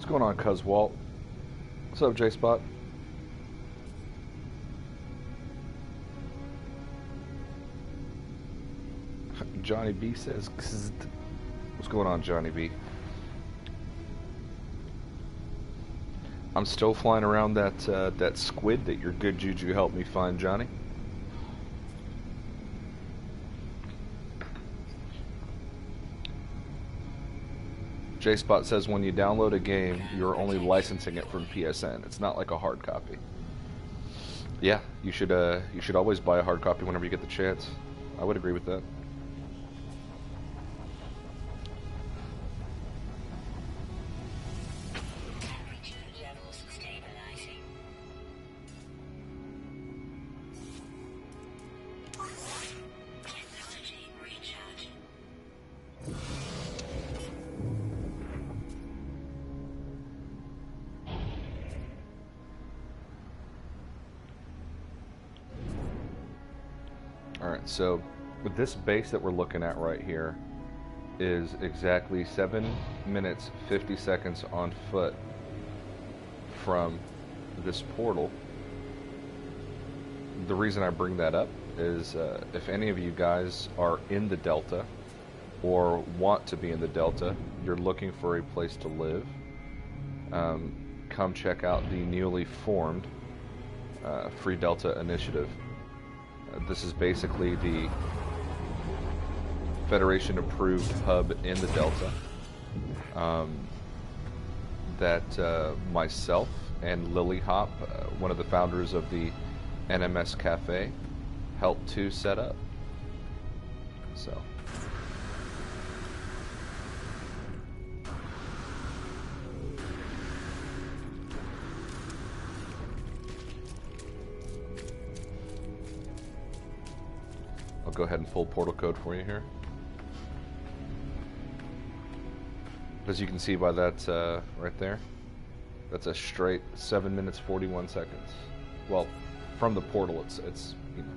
going on, Cuz Walt? What's up, J-Spot? Johnny B says, Kzzzt. What's going on, Johnny B? I'm still flying around that squid that your good juju helped me find, Johnny. J-Spot says when you download a game, you're only licensing it from PSN. It's not like a hard copy. Yeah, you should always buy a hard copy whenever you get the chance. I would agree with that. Alright, so with this base that we're looking at right here is exactly 7 minutes 50 seconds on foot from this portal. The reason I bring that up is if any of you guys are in the Delta or want to be in the Delta, you're looking for a place to live, come check out the newly formed Free Delta Initiative. This is basically the Federation-approved hub in the Delta that myself and Lily Hop, one of the founders of the NMS Cafe, helped to set up. So. I'll go ahead and pull portal code for you here. As you can see by that right there, that's a straight 7 minutes 41 seconds. Well, from the portal, it's you know.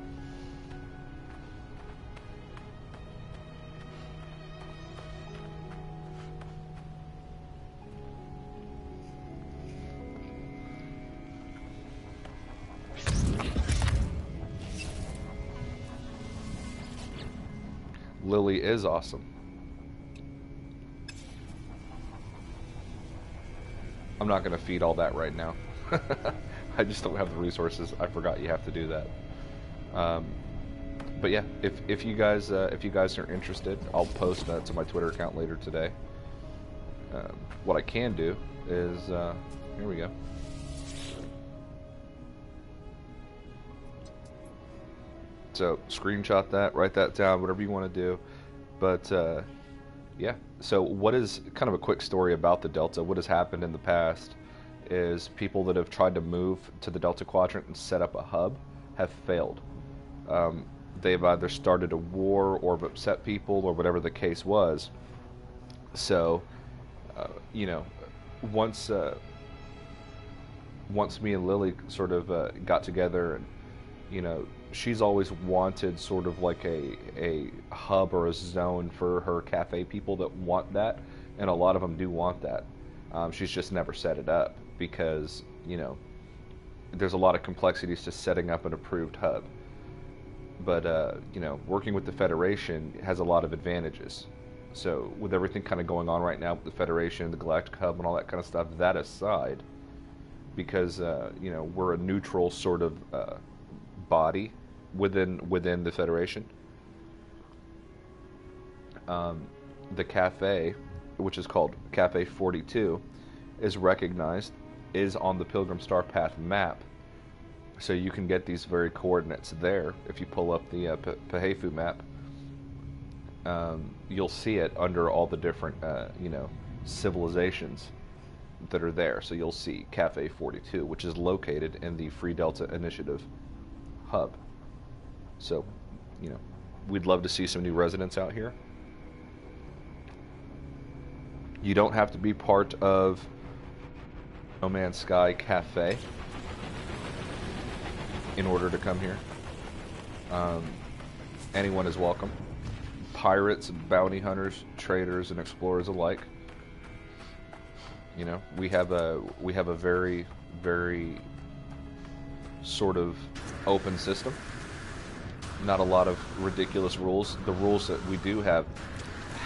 Lily is awesome. I'm not going to feed all that right now. I just don't have the resources. I forgot you have to do that. But yeah, if you guys are interested, I'll post to my Twitter account later today. What I can do is here we go. So screenshot that, write that down, whatever you want to do. But yeah, so what is kind of a quick story about the Delta? What has happened in the past is people that have tried to move to the Delta Quadrant and set up a hub have failed. They've either started a war or have upset people or whatever the case was. So, you know, once me and Lily sort of got together, and you know, she's always wanted sort of like a hub or a zone for her cafe people that want that, and a lot of them do want that. She's just never set it up because, you know, there's a lot of complexities to setting up an approved hub. But, you know, working with the Federation has a lot of advantages. So with everything kind of going on right now with the Federation, the Galactic Hub and all that kind of stuff, that aside, because, you know, we're a neutral sort of body within the Federation. The cafe, which is called Cafe 42, is recognized, is on the Pilgrim Star Path map. So you can get these very coordinates there. If you pull up the Pahefu map, you'll see it under all the different, you know, civilizations that are there. So you'll see Cafe 42, which is located in the Free Delta Initiative hub. So, you know, we'd love to see some new residents out here. You don't have to be part of No Man's Sky Cafe in order to come here. Anyone is welcome. Pirates, bounty hunters, traders, and explorers alike. You know, we have a very, very sort of open system. Not a lot of ridiculous rules. The rules that we do have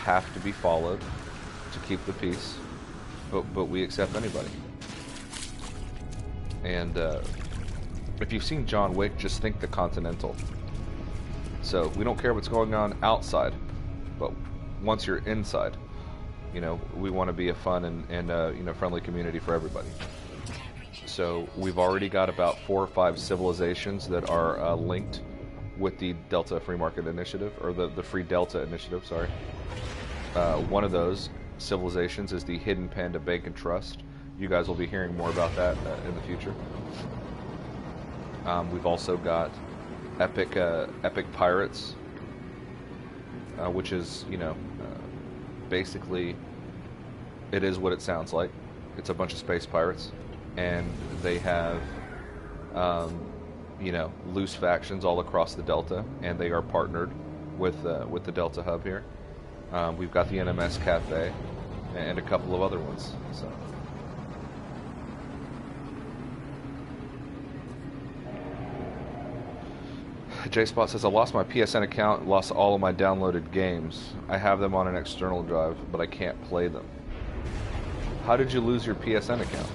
to be followed to keep the peace, but we accept anybody. And if you've seen John Wick, just think the Continental. So we don't care what's going on outside, but once you're inside, you know, we want to be a fun and you know, friendly community for everybody. So we've already got about 4 or 5 civilizations that are linked with the Delta Free Market Initiative, or the Free Delta Initiative, sorry. One of those civilizations is the Hidden Panda Bank and Trust. You guys will be hearing more about that in the future. We've also got Epic Pirates, which is, you know, basically, it is what it sounds like. It's a bunch of space pirates, and they have, you know, loose factions all across the Delta, and they are partnered with the Delta Hub here. We've got the NMS Cafe, and a couple of other ones. So. J-Spot says, I lost my PSN account, lost all of my downloaded games. I have them on an external drive, but I can't play them. How did you lose your PSN account?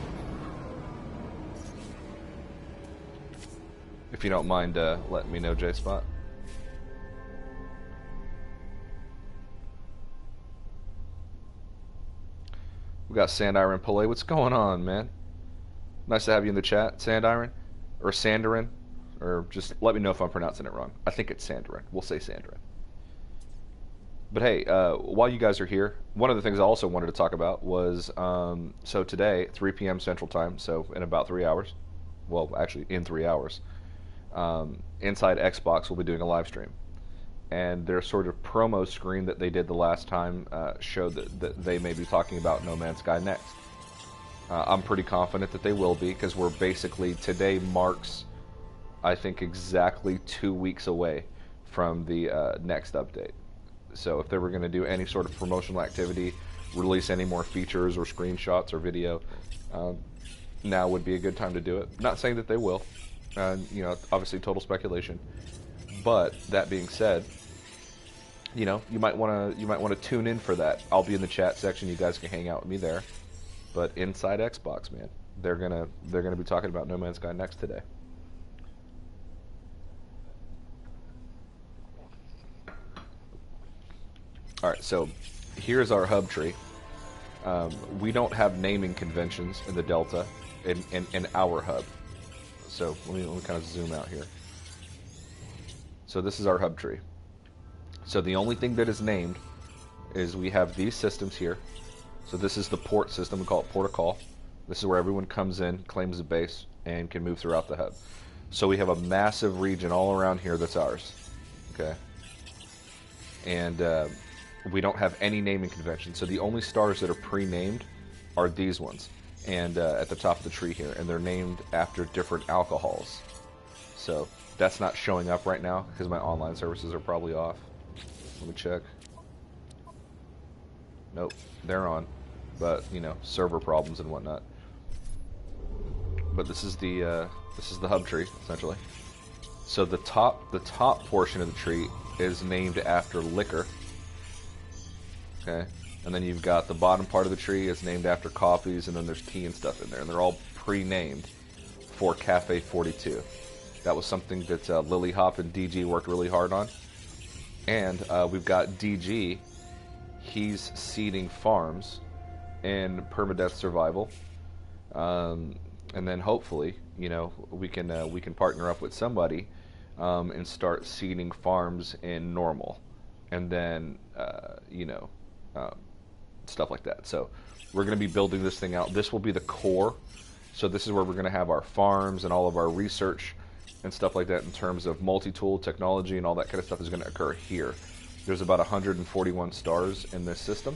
If you don't mind letting me know, J-Spot. We got Sandiron Pillay. What's going on, man? Nice to have you in the chat, Sandiron. Or Sandarin. Or just let me know if I'm pronouncing it wrong. I think it's Sandarin. We'll say Sandarin. But hey, while you guys are here, one of the things I also wanted to talk about was, so today, 3 p.m. Central Time, so in about 3 hours, well, actually in 3 hours, inside Xbox will be doing a live stream. And their sort of promo screen that they did the last time showed that they may be talking about No Man's Sky next. I'm pretty confident that they will be, because we're basically, today marks, I think, exactly 2 weeks away from the next update. So if they were going to do any sort of promotional activity, release any more features or screenshots or video, now would be a good time to do it. Not saying that they will, you know, obviously total speculation. But that being said, you know, you might want to tune in for that. I'll be in the chat section. You guys can hang out with me there. But inside Xbox, man, they're gonna be talking about No Man's Sky next today. Alright, so here's our hub tree. We don't have naming conventions in the Delta in our hub. So let me kind of zoom out here. So this is our hub tree. So the only thing that is named is we have these systems here. So this is the port system. We call it port of call. This is where everyone comes in, claims a base, and can move throughout the hub. So we have a massive region all around here that's ours. Okay? And we don't have any naming convention. So the only stars that are pre-named are these ones. And at the top of the tree here. And they're named after different alcohols. So that's not showing up right now because my online services are probably off. Let me check. Nope, they're on. But, you know, server problems and whatnot. But this is the hub tree, essentially. So the top portion of the tree is named after liquor. Okay, and then you've got the bottom part of the tree is named after coffees, and then there's tea and stuff in there, and they're all pre-named for Cafe 42. That was something that Lily Hop and DG worked really hard on. And we've got DG. He's seeding farms in permadeath survival, and then hopefully, you know, we can partner up with somebody and start seeding farms in normal, and then you know, stuff like that. So we're going to be building this thing out. This will be the core. So this is where we're going to have our farms and all of our research and stuff like that in terms of multi-tool technology and all that kind of stuff is going to occur here. There's about 141 stars in this system,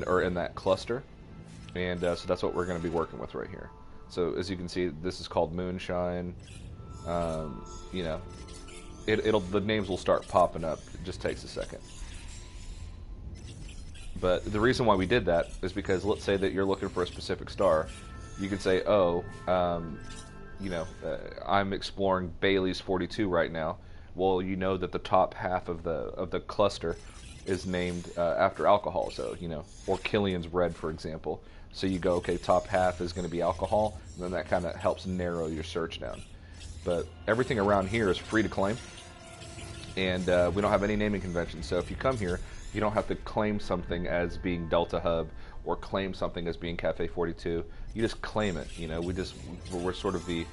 or in that cluster, and so that's what we're going to be working with right here. So as you can see, this is called Moonshine. You know, the names will start popping up. It just takes a second. But the reason why we did that is because let's say that you're looking for a specific star. You could say, oh, I'm exploring Bailey's 42 right now. Well, you know that the top half of the cluster is named after alcohol, so, or Killian's Red, for example. So you go, okay, top half is going to be alcohol, and then that kind of helps narrow your search down. But everything around here is free to claim, and we don't have any naming conventions. So if you come here, you don't have to claim something as being Delta Hub or claim something as being Cafe 42. You just claim it. We're sort of the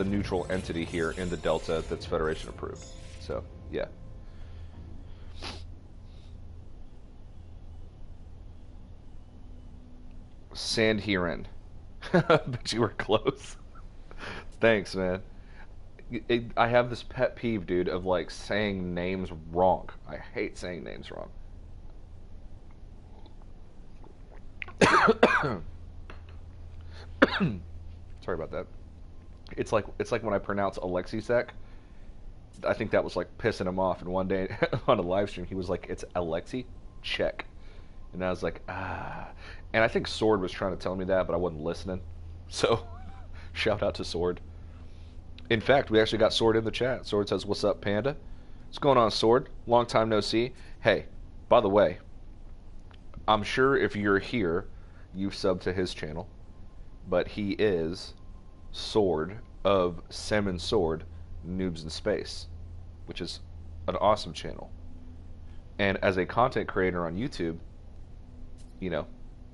neutral entity here in the Delta that's Federation approved. So yeah. Sand Heron. Bet you were close. Thanks, man. I have this pet peeve, dude, of like saying names wrong. I hate saying names wrong. Sorry about that. It's like when I pronounce Alexisek. I think that was like pissing him off. And one day on a live stream, he was like, "It's Alexi, check." And I was like, ah. And I think Sword was trying to tell me that, but I wasn't listening. So, shout out to Sword. In fact, we actually got Sword in the chat. Sword says, "What's up, Panda?" What's going on, Sword? Long time no see. Hey, by the way, I'm sure if you're here, you've subbed to his channel. But he is Sword of Sem and Sword Noobs in Space, which is an awesome channel. And as a content creator on YouTube,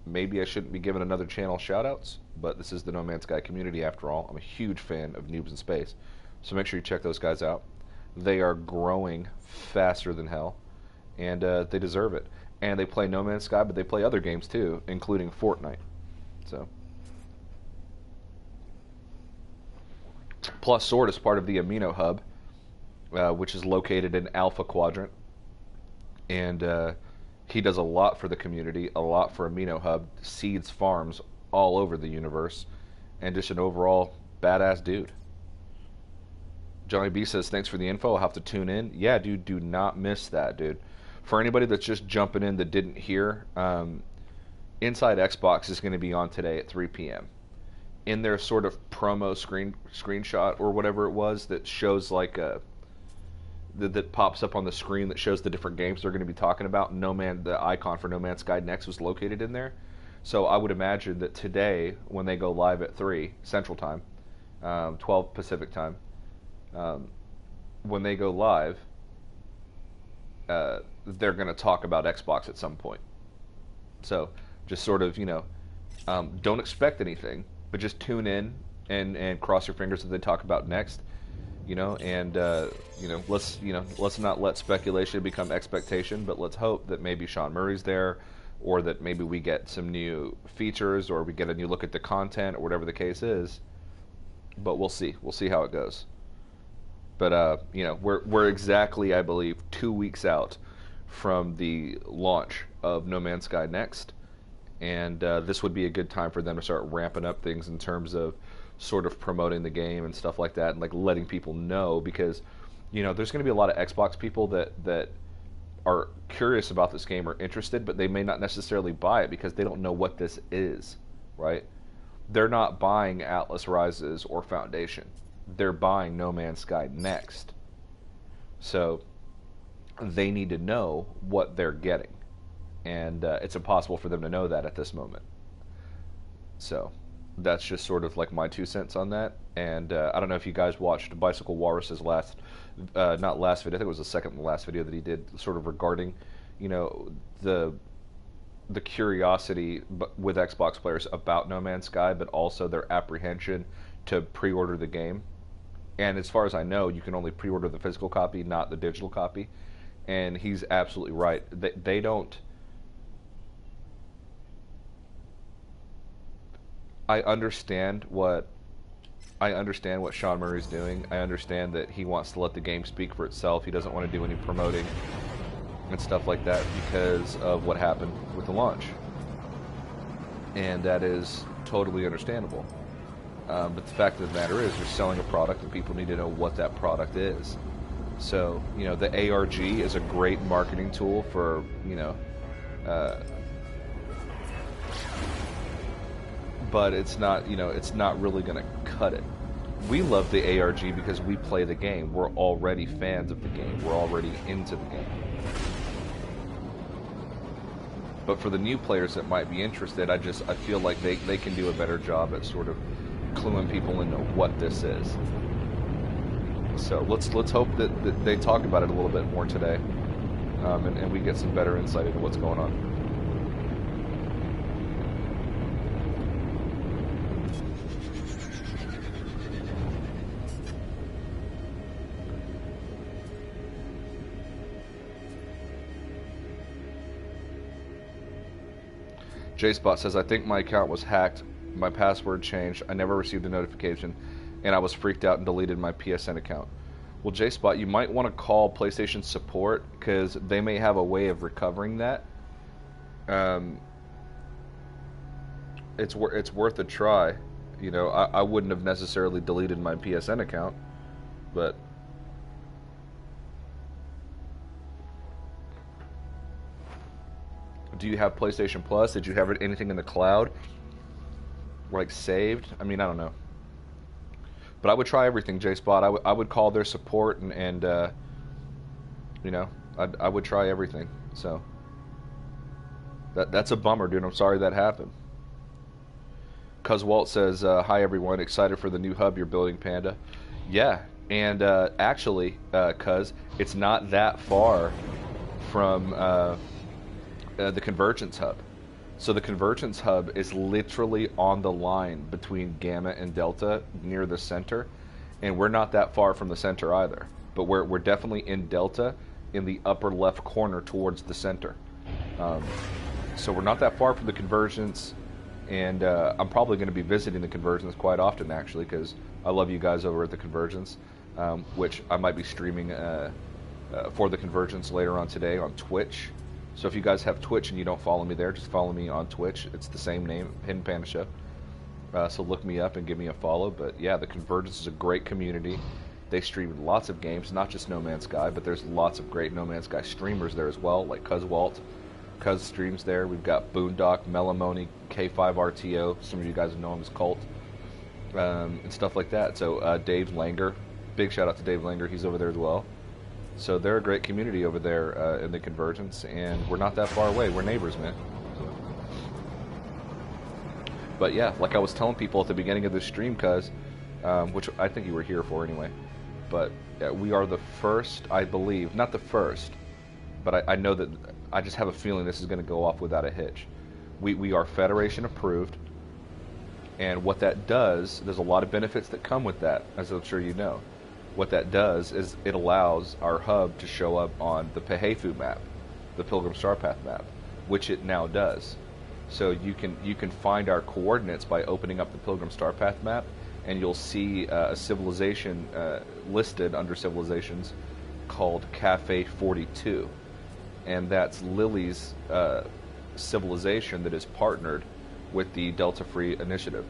maybe I shouldn't be giving another channel shoutouts, but this is the No Man's Sky community after all. I'm a huge fan of Noobs in Space, so make sure you check those guys out. They are growing faster than hell, and they deserve it. And they play No Man's Sky, but they play other games too, including Fortnite. So, plus Sword is part of the Amino Hub, which is located in Alpha Quadrant, and he does a lot for the community, a lot for Amino Hub, seeds farms all over the universe, and just an overall badass dude. Johnny B says, "Thanks for the info, I'll have to tune in." Yeah, dude, do not miss that, dude. For anybody that's just jumping in that didn't hear, Inside Xbox is going to be on today at 3 p.m. In their sort of promo screenshot or whatever it was that shows like that pops up on the screen that shows the different games they're going to be talking about. The icon for No Man's Sky Next was located in there. So I would imagine that today, when they go live at 3 Central Time, 12 Pacific Time, when they go live, they're going to talk about Xbox at some point. So just sort of, don't expect anything, but just tune in and cross your fingers that they talk about next. Let's not let speculation become expectation, but let's hope that maybe Sean Murray's there, or that maybe we get some new features, or we get a new look at the content, or whatever the case is. But we'll see. We'll see how it goes. But we're exactly, I believe, 2 weeks out from the launch of No Man's Sky Next, and this would be a good time for them to start ramping up things in terms of sort of promoting the game and stuff like that, and like letting people know, because there's going to be a lot of Xbox people that are curious about this game or interested, but they may not necessarily buy it because they don't know what this is, right? They're not buying Atlas Rises or Foundation. They're buying No Man's Sky Next. So they need to know what they're getting, and it's impossible for them to know that at this moment. So that's just sort of like my 2 cents on that. And I don't know if you guys watched Bicycle Walrus's not last video, I think it was the second to last video that he did, sort of regarding, the curiosity with Xbox players about No Man's Sky, but also their apprehension to pre-order the game. And as far as I know, you can only pre-order the physical copy, not the digital copy. And he's absolutely right. They don't... I understand what Sean Murray's doing. I understand that he wants to let the game speak for itself. He doesn't want to do any promoting and stuff like that because of what happened with the launch. And that is totally understandable. But the fact of the matter is, you're selling a product and people need to know what that product is. So, the ARG is a great marketing tool for, but it's not, it's not really going to cut it. We love the ARG because we play the game. We're already fans of the game. We're already into the game. But for the new players that might be interested, I feel like they can do a better job at sort of cluing people into what this is. So let's hope that they talk about it a little bit more today, and we get some better insight into what's going on. JSpot says, I think my account was hacked, my password changed, I never received a notification, and I was freaked out and deleted my PSN account. Well, JSpot, you might want to call PlayStation support, because they may have a way of recovering that. It's worth a try. I wouldn't have necessarily deleted my PSN account, but... Do you have PlayStation Plus? Did you have anything in the cloud? Like saved? I mean, I don't know. But I would try everything, JSpot. I would call their support and I would try everything. So that's a bummer, dude. I'm sorry that happened. Cuz Walt says, hi everyone, excited for the new hub you're building, Panda. Yeah, and actually, Cuz, it's not that far from the Convergence hub. So the Convergence hub is literally on the line between Gamma and Delta near the center, and we're not that far from the center either. But we're definitely in Delta, in the upper left corner towards the center. So we're not that far from the Convergence, and I'm probably going to be visiting the Convergence quite often, actually, because I love you guys over at the Convergence, which I might be streaming for the Convergence later on today on Twitch. So if you guys have Twitch and you don't follow me there, just follow me on Twitch. It's the same name, Hidden Panda Show. So look me up and give me a follow. But yeah, the Convergence is a great community. They stream lots of games, not just No Man's Sky, but there's lots of great No Man's Sky streamers there as well, like Cuz Walt. Cuz streams there. We've got Boondock, Melamoni, K5RTO. Some of you guys know him as Cult, and stuff like that. So Dave Langer, big shout out to Dave Langer. He's over there as well. So they're a great community over there in the Convergence, and we're not that far away. We're neighbors, man. But yeah, like I was telling people at the beginning of this stream, Cuz, which I think you were here for anyway, but we are the first, I believe, not the first, but I know that, I just have a feeling this is going to go off without a hitch. We are Federation approved, and what that does, there's a lot of benefits that come with that, as I'm sure you know. What that does is it allows our hub to show up on the Pehefu map, the Pilgrim Star Path map, which it now does. So you can find our coordinates by opening up the Pilgrim Star Path map, and you'll see a civilization listed under civilizations called Cafe 42, and that's Lily's civilization that is partnered with the Delta Free Initiative,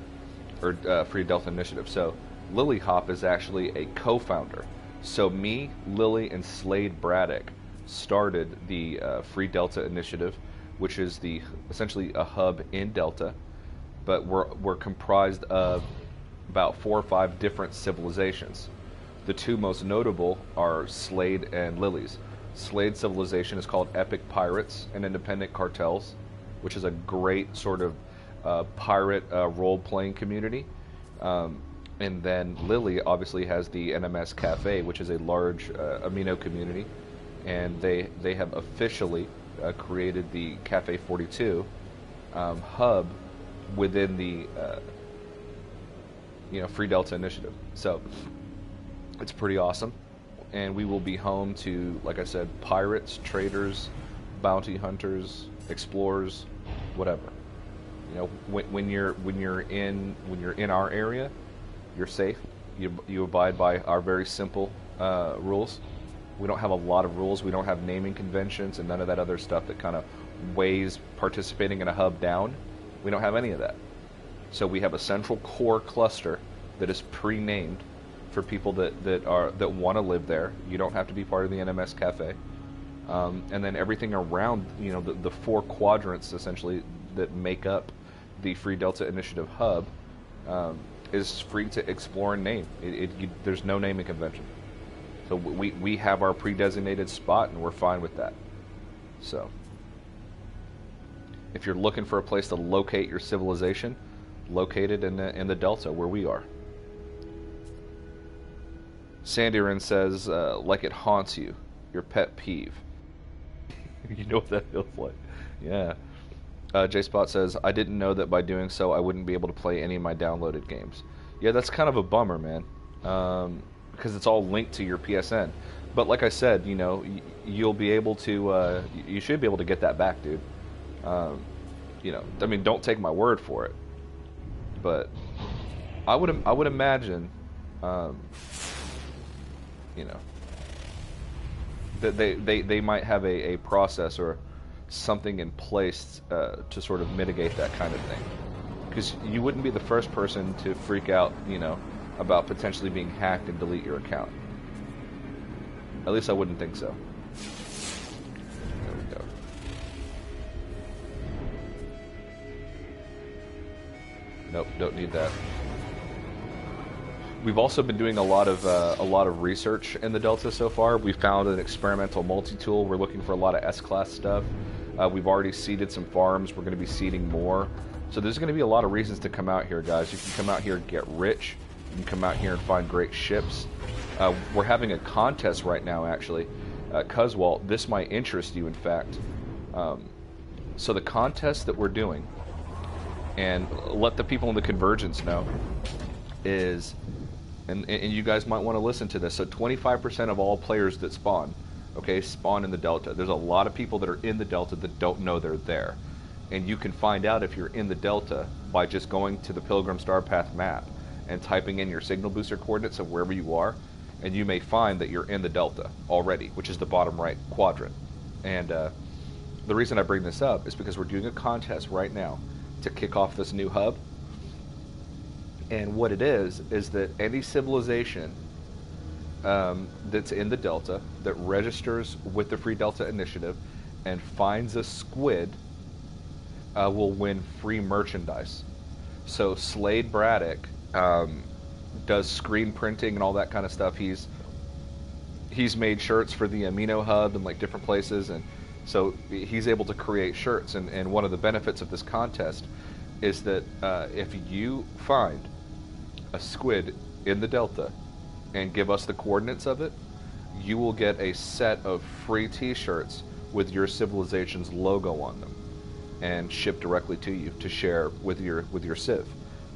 or Free Delta Initiative. So Lily Hop is actually a co-founder. So me, Lily, and Slade Braddock started the Free Delta Initiative, which is essentially a hub in Delta, but we're comprised of about 4 or 5 different civilizations. The two most notable are Slade and Lily's. Slade's civilization is called Epic Pirates and Independent Cartels, which is a great sort of pirate role-playing community. And then Lily obviously has the NMS Cafe, which is a large amino community, and they have officially created the Cafe 42 hub within the Free Delta Initiative. So it's pretty awesome, and we will be home to, like I said, pirates, traders, bounty hunters, explorers, whatever. When you're in our area, you're safe. You abide by our very simple rules. We don't have a lot of rules. We don't have naming conventions and none of that other stuff that kind of weighs participating in a hub down. We don't have any of that. So we have a central core cluster that is pre-named for people that want to live there. You don't have to be part of the NMS Cafe. and then everything around, the four quadrants essentially that make up the Free Delta Initiative hub is free to explore and name. There's no naming convention. So we have our pre-designated spot, and we're fine with that. So if you're looking for a place to locate your civilization, locate it in the Delta where we are. Sandirin says, like it haunts you, your pet peeve. You know what that feels like. Yeah. J-Spot says, I didn't know that by doing so I wouldn't be able to play any of my downloaded games. Yeah, that's kind of a bummer, man. Because it's all linked to your PSN. But like I said, you'll be able to, you should be able to get that back, dude. I mean, don't take my word for it. But I would imagine, that they might have a process or something in place to sort of mitigate that kind of thing. Because you wouldn't be the first person to freak out, about potentially being hacked and delete your account. At least I wouldn't think so. There we go. Nope, don't need that. We've also been doing a lot of research in the Delta so far. We found an experimental multi-tool. We're looking for a lot of S-class stuff. We've already seeded some farms. We're going to be seeding more. So there's going to be a lot of reasons to come out here, guys. You can come out here and get rich. You can come out here and find great ships. We're having a contest right now, actually. Cuzwalt, this might interest you, in fact. So the contest that we're doing, and let the people in the Convergence know, is, and you guys might want to listen to this, so 25% of all players that spawn, spawn in the Delta. There's a lot of people that are in the Delta that don't know they're there. And you can find out if you're in the Delta by just going to the Pilgrim Star Path map and typing in your signal booster coordinates of wherever you are, and you may find that you're in the Delta already, which is the bottom right quadrant. And the reason I bring this up is because we're doing a contest right now to kick off this new hub. And what it is that any civilization that's in the Delta that registers with the Free Delta Initiative and finds a squid will win free merchandise. So Slade Braddock does screen printing and all that kind of stuff. He's made shirts for the Amino Hub and like different places, and so he's able to create shirts. And one of the benefits of this contest is that if you find a squid in the Delta and give us the coordinates of it, you will get a set of free t-shirts with your civilization's logo on them and shipped directly to you to share with your civ,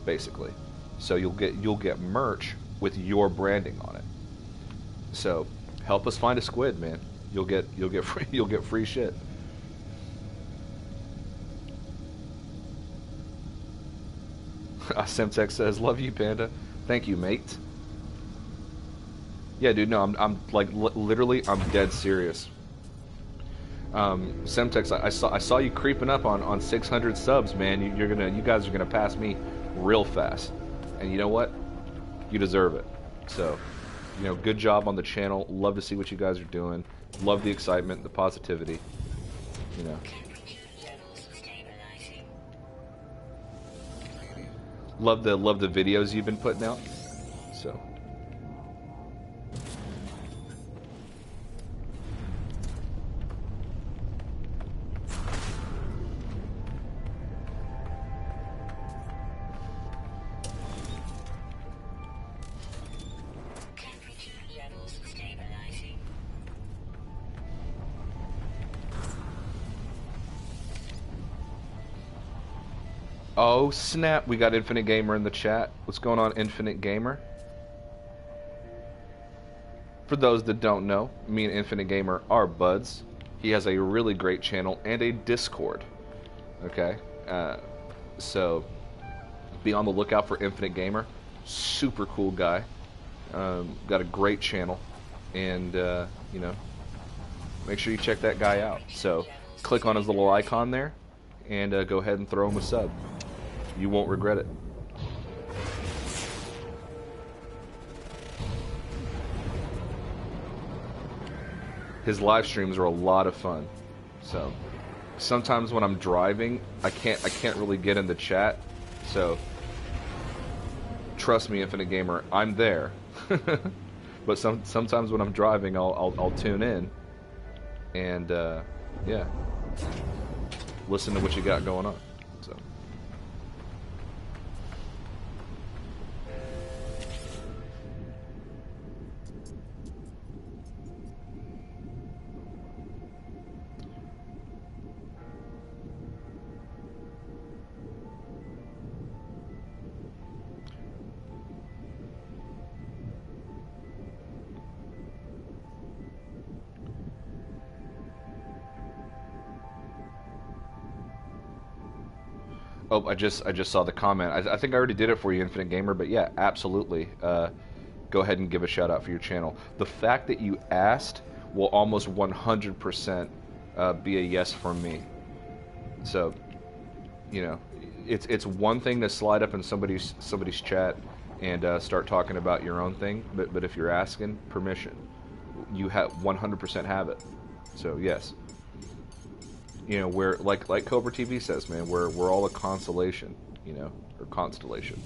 basically. So you'll get merch with your branding on it. So help us find a squid, man. You'll get free shit. Semtex says, "Love you, Panda." Thank you, mate. Yeah, dude. No, I'm like literally, I'm dead serious. Semtex, I saw you creeping up on 600 subs, man. You guys are gonna pass me real fast, and you know what? You deserve it. So, good job on the channel. Love to see what you guys are doing. Love the excitement, the positivity. Love the videos you've been putting out. So. Oh snap, we got Infinite Gamer in the chat. What's going on, Infinite Gamer? For those that don't know, me and Infinite Gamer are buds. He has a really great channel and a Discord. Okay? So, be on the lookout for Infinite Gamer. Super cool guy. Got a great channel. And, make sure you check that guy out. So, click on his little icon there and go ahead and throw him a sub. You won't regret it. His live streams are a lot of fun. So sometimes when I'm driving, I can't really get in the chat. So trust me, Infinite Gamer, I'm there. But sometimes when I'm driving, I'll tune in and yeah, listen to what you got going on. So. Oh, I just saw the comment. I think I already did it for you, Infinite Gamer. But yeah, absolutely. Go ahead and give a shout out for your channel. The fact that you asked will almost 100% be a yes from me. So, you know, it's one thing to slide up in somebody's chat and start talking about your own thing. But if you're asking permission, you have 100% have it. So yes. You know, we're like Cobra TV says, man, we're all a constellation, you know, or constellation.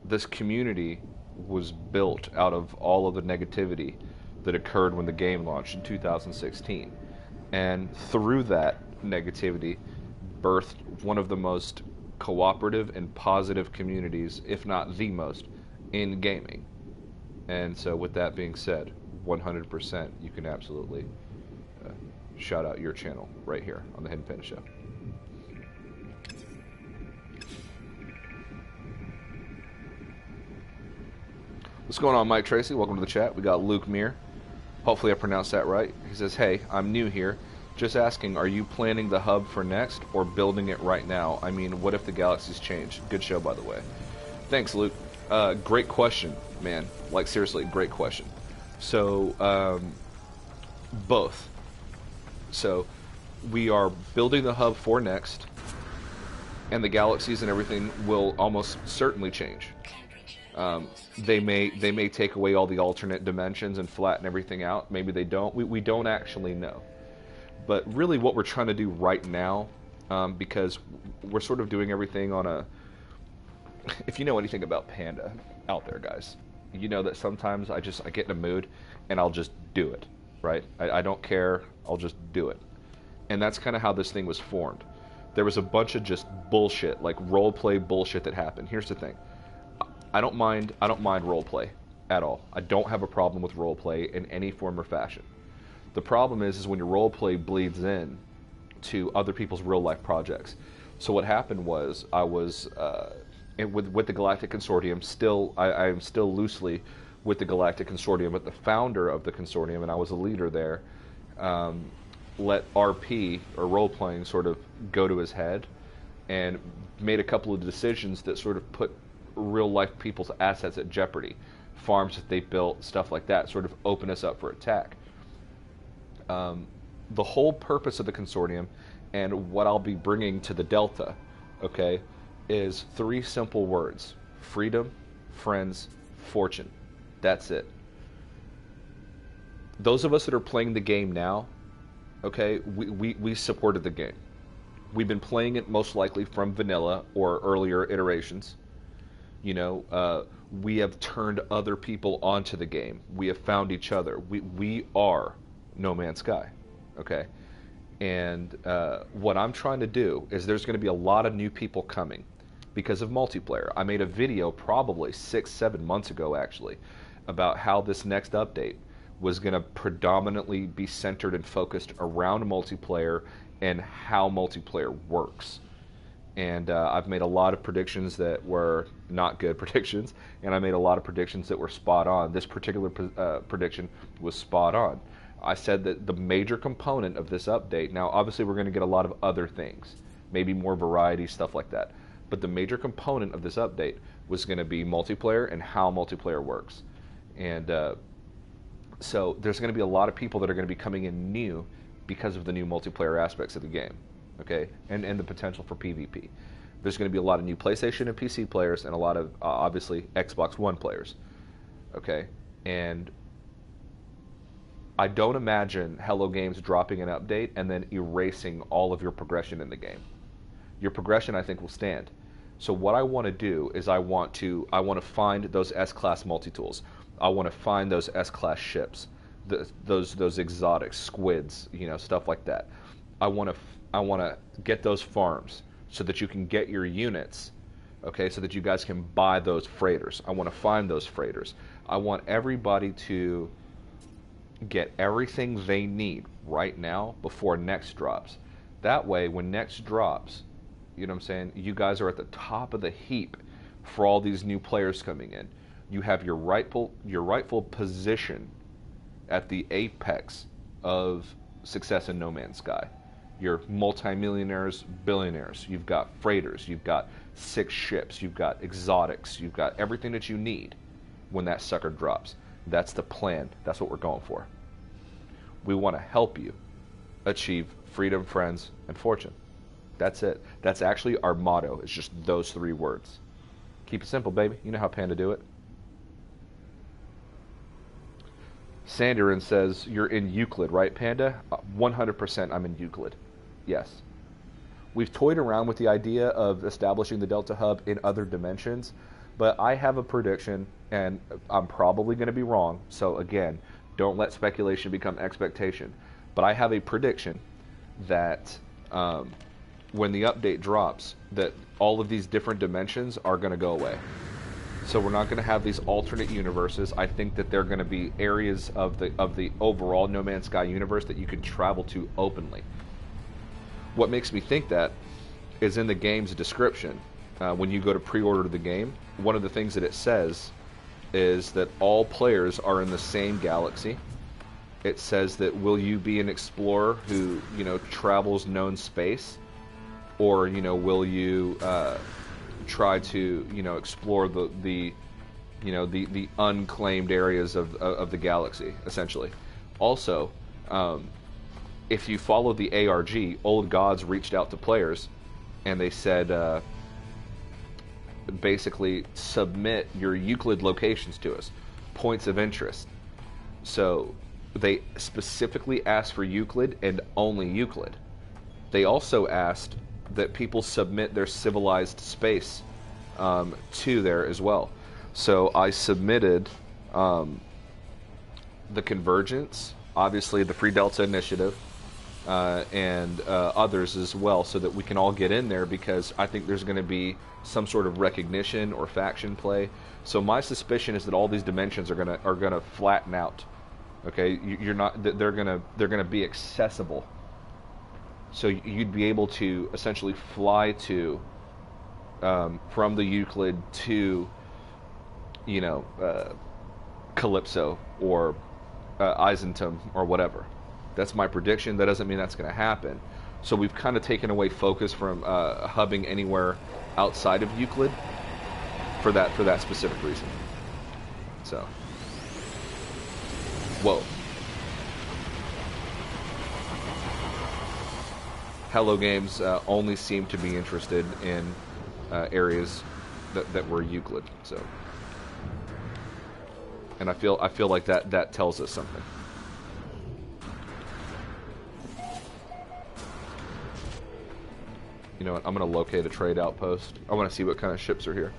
This community was built out of all of the negativity that occurred when the game launched in 2016, and through that negativity, birthed one of the most cooperative and positive communities, if not the most, in gaming. And so, with that being said, 100%, you can absolutely. Shout out your channel right here on the Hidden Panda Show. What's going on, Mike Tracy? Welcome to the chat. We got Luke Meir. Hopefully I pronounced that right. He says, hey, I'm new here. Just asking, are you planning the hub for next or building it right now? I mean, what if the galaxies change? Good show, by the way. Thanks, Luke. Great question, man. Like, seriously, great question. So, both. So we are building the hub for next, and the galaxies and everything will almost certainly change. They may take away all the alternate dimensions and flatten everything out. Maybe they don't. We don't actually know. But really what we're trying to do right now, because we're sort of doing everything on a... If you know anything about Panda out there, guys, you know that sometimes I get in a mood and I'll just do it. Right? I don't care. I'll just do it. And that's kind of how this thing was formed. There was a bunch of just bullshit, like role-play bullshit that happened. Here's the thing. I don't mind role-play at all. I don't have a problem with role-play in any form or fashion. The problem is when your role-play bleeds in to other people's real-life projects. So what happened was I was with the Galactic Consortium. I am still loosely with the Galactic Consortium, but the founder of the consortium, and I was a leader there, let RP, or role-playing, sort of go to his head and made a couple of decisions that sort of put real-life people's assets at jeopardy. Farms that they built, stuff like that, sort of open us up for attack. The whole purpose of the consortium, and what I'll be bringing to the Delta, okay, is 3 simple words: freedom, friends, fortune. That's it. Those of us that are playing the game now, okay, we supported the game. We've been playing it most likely from vanilla or earlier iterations. You know, we have turned other people onto the game. We have found each other. We are No Man's Sky, okay? And what I'm trying to do is there's going to be a lot of new people coming because of multiplayer. I made a video probably 6-7 months ago, actually, about how this next update was going to predominantly be centered and focused around multiplayer and how multiplayer works. And I've made a lot of predictions that were not good predictions, and I made a lot of predictions that were spot on. This particular prediction was spot on. I said that the major component of this update, now obviously we're going to get a lot of other things, maybe more variety, stuff like that, but the major component of this update was going to be multiplayer and how multiplayer works. And so there's going to be a lot of people that are going to be coming in new because of the new multiplayer aspects of the game, okay, and the potential for PvP. There's going to be a lot of new PlayStation and PC players and a lot of, obviously, Xbox One players, okay, and I don't imagine Hello Games dropping an update and then erasing all of your progression in the game. Your progression, I think, will stand. So what I want to do is I want to find those S-class multi-tools. I want to find those S-class ships, those exotic squids, stuff like that. I want to get those farms so that you can get your units, okay, so that you guys can buy those freighters. I want to find those freighters. I want everybody to get everything they need right now before next drops. That way, when next drops, you know what I'm saying, you guys are at the top of the heap for all these new players coming in. You have your rightful position at the apex of success in No Man's Sky. You're multimillionaires, billionaires. You've got freighters. You've got 6 ships. You've got exotics. You've got everything that you need when that sucker drops. That's the plan. That's what we're going for. We want to help you achieve freedom, friends, and fortune. That's it. That's actually our motto. It's just those 3 words. Keep it simple, baby. You know how Panda do it. Sanderin says, you're in Euclid, right, Panda? 100% I'm in Euclid. Yes. We've toyed around with the idea of establishing the Delta Hub in other dimensions, but I have a prediction, and I'm probably going to be wrong, so again, don't let speculation become expectation. But I have a prediction that when the update drops, that all of these different dimensions are going to go away. So we're not going to have these alternate universes. I think that they're going to be areas of the overall No Man's Sky universe that you can travel to openly. What makes me think that is in the game's description. When you go to pre-order the game, one of the things that it says is that all players are in the same galaxy. It says that will you be an explorer who travels known space, or will you try to explore the unclaimed areas of the galaxy, essentially. Also, if you follow the ARG, Old Gods reached out to players and they said basically submit your Euclid locations to us, points of interest. So they specifically asked for Euclid and only Euclid. They also asked that people submit their civilized space to there as well. So I submitted the Convergence, obviously the Free Delta Initiative, and others as well, so that we can all get in there, because I think there's going to be some sort of recognition or faction play. So my suspicion is that all these dimensions are gonna flatten out. Okay, they're gonna be accessible. So you'd be able to essentially fly to from the Euclid to Calypso or Eisentum or whatever. That's my prediction. That doesn't mean that's going to happen. So we've kind of taken away focus from hubbing anywhere outside of Euclid for that specific reason. So, whoa. Hello Games only seem to be interested in areas that were Euclid. So, and I feel like that tells us something. You know what? I'm going to locate a trade outpost. I want to see what kind of ships are here.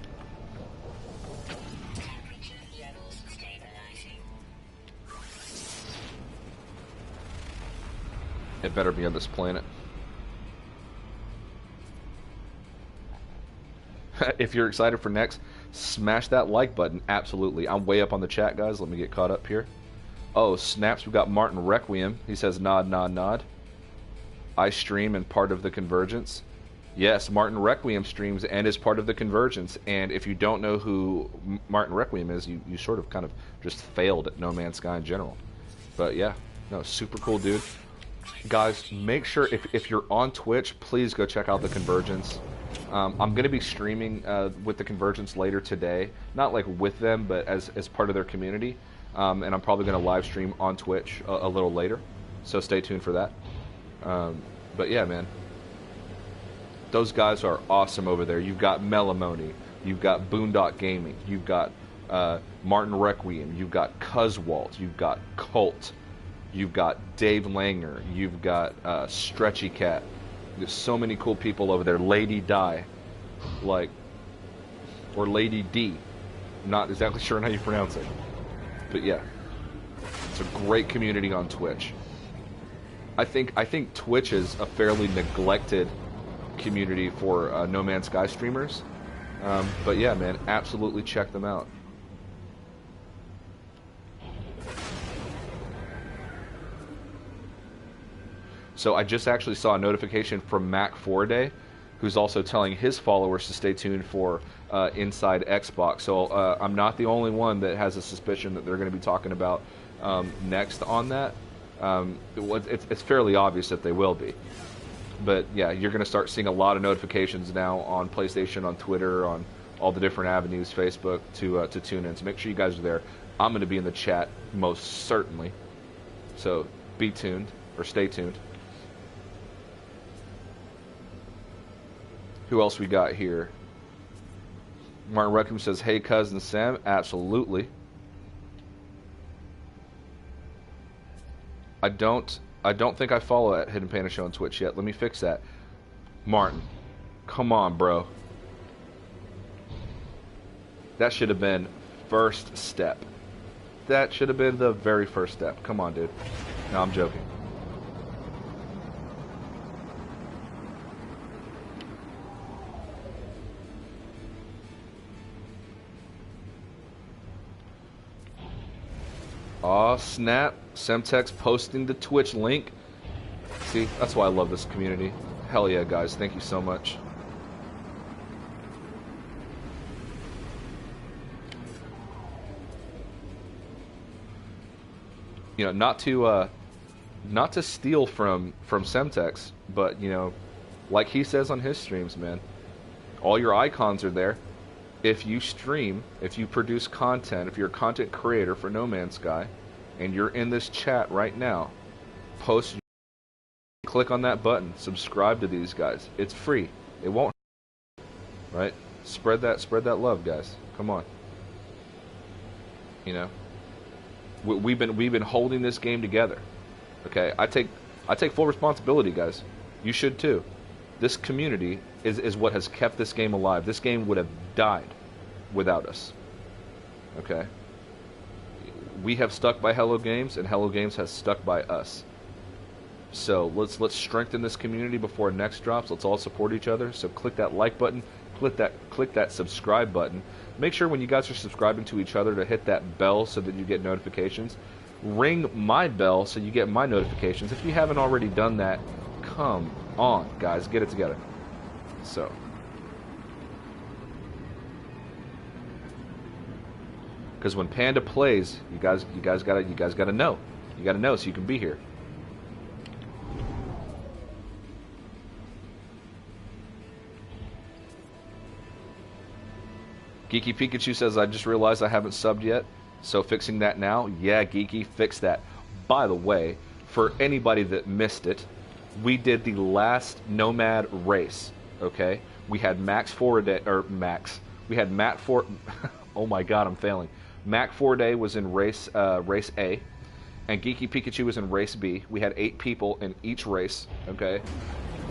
It better be on this planet. If you're excited for next, smash that like button. Absolutely. I'm way up on the chat, guys. Let me get caught up here. Oh, snaps. We've got Martin Requiem. He says, nod, nod, nod. I stream and part of the Convergence. Yes, Martin Requiem streams and is part of the Convergence. And if you don't know who Martin Requiem is, you sort of kind of just failed at No Man's Sky in general. But yeah, no, super cool dude. Guys, make sure if you're on Twitch, please go check out the Convergence. I'm going to be streaming with the Convergence later today. Not like with them, but as part of their community. And I'm probably going to live stream on Twitch a little later. So stay tuned for that. But yeah, man. Those guys are awesome over there. You've got Melamoni, you've got Boondock Gaming, you've got Martin Requiem, you've got Cuzwalt, you've got Cult, You've got Dave Langer. You've got Stretchy Cat. There's so many cool people over there. Lady Di, like, or Lady D. Not exactly sure on how you pronounce it, but yeah, it's a great community on Twitch. I think Twitch is a fairly neglected community for No Man's Sky streamers, but yeah, man, absolutely check them out. So I just actually saw a notification from Mac Foraday, who's also telling his followers to stay tuned for Inside Xbox. So I'm not the only one that has a suspicion that they're going to be talking about next on that. It's fairly obvious that they will be. But yeah, you're going to start seeing a lot of notifications now on PlayStation, on Twitter, on all the different avenues, Facebook, to tune in. So make sure you guys are there. I'm going to be in the chat most certainly. So be tuned, or stay tuned. Who else we got here? Martin Reckham says, "Hey, cousin Sam." Absolutely. I don't think I follow at Hidden Panda Show on Twitch yet. Let me fix that. Martin, come on, bro. That should have been first step. That should have been the very first step. Come on, dude. No, I'm joking. Aw, snap. Semtex posting the Twitch link. See, that's why I love this community. Hell yeah, guys. Thank you so much. You know, not to steal from Semtex, but, you know, like he says on his streams, man, all your icons are there. If you stream, if you produce content, if you're a content creator for No Man's Sky, and you're in this chat right now, post, click on that button, subscribe to these guys. It's free. It won't, right? Spread that love, guys. Come on. You know, we've been holding this game together. Okay, I take full responsibility, guys. You should too. This community is what has kept this game alive. This game would have died without us. Okay? We have stuck by Hello Games, and Hello Games has stuck by us. So let's strengthen this community before next drops. Let's all support each other. So click that like button, click that subscribe button. Make sure when you guys are subscribing to each other to hit that bell so that you get notifications. Ring my bell so you get my notifications. If you haven't already done that, come on, guys, get it together. So, because when Panda plays, you guys gotta know. You gotta know so you can be here. Geeky Pikachu says, "I just realized I haven't subbed yet, so fixing that now." Yeah, Geeky, fix that. By the way, for anybody that missed it, we did the last Nomad race, okay? We had Max Foraday, or Max. We had Matt For... oh my god, I'm failing. Mac Foraday was in race A, and Geeky Pikachu was in race B. We had 8 people in each race, okay?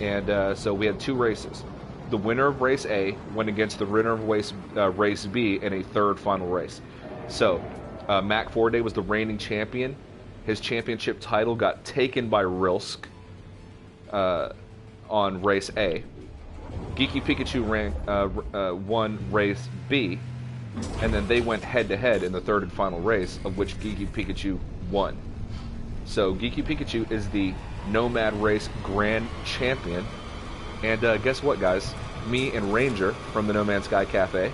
And so we had 2 races. The winner of race A went against the winner of race B in a third final race. So, Mac Foraday was the reigning champion. His championship title got taken by Rilsk on race A. Geeky Pikachu won race B, and then they went head-to-head in the third and final race, of which Geeky Pikachu won. So Geeky Pikachu is the Nomad Race Grand Champion. And guess what, guys? Me and Ranger from the No Man's Sky Cafe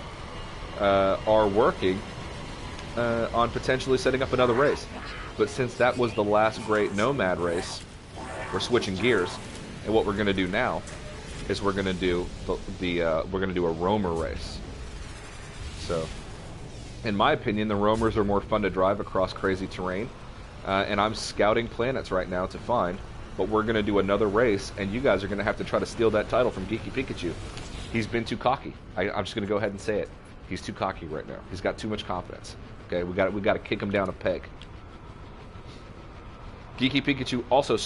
are working on potentially setting up another race. But since that was the last great Nomad race, we're switching gears. And what we're going to do now is we're going to do a roamer race. So, in my opinion, the roamers are more fun to drive across crazy terrain. And I'm scouting planets right now to find. But we're going to do another race, and you guys are going to have to try to steal that title from Geeky Pikachu. He's been too cocky. I'm just going to go ahead and say it. He's too cocky right now. He's got too much confidence. Okay, we got to kick him down a peg. Geeky Pikachu also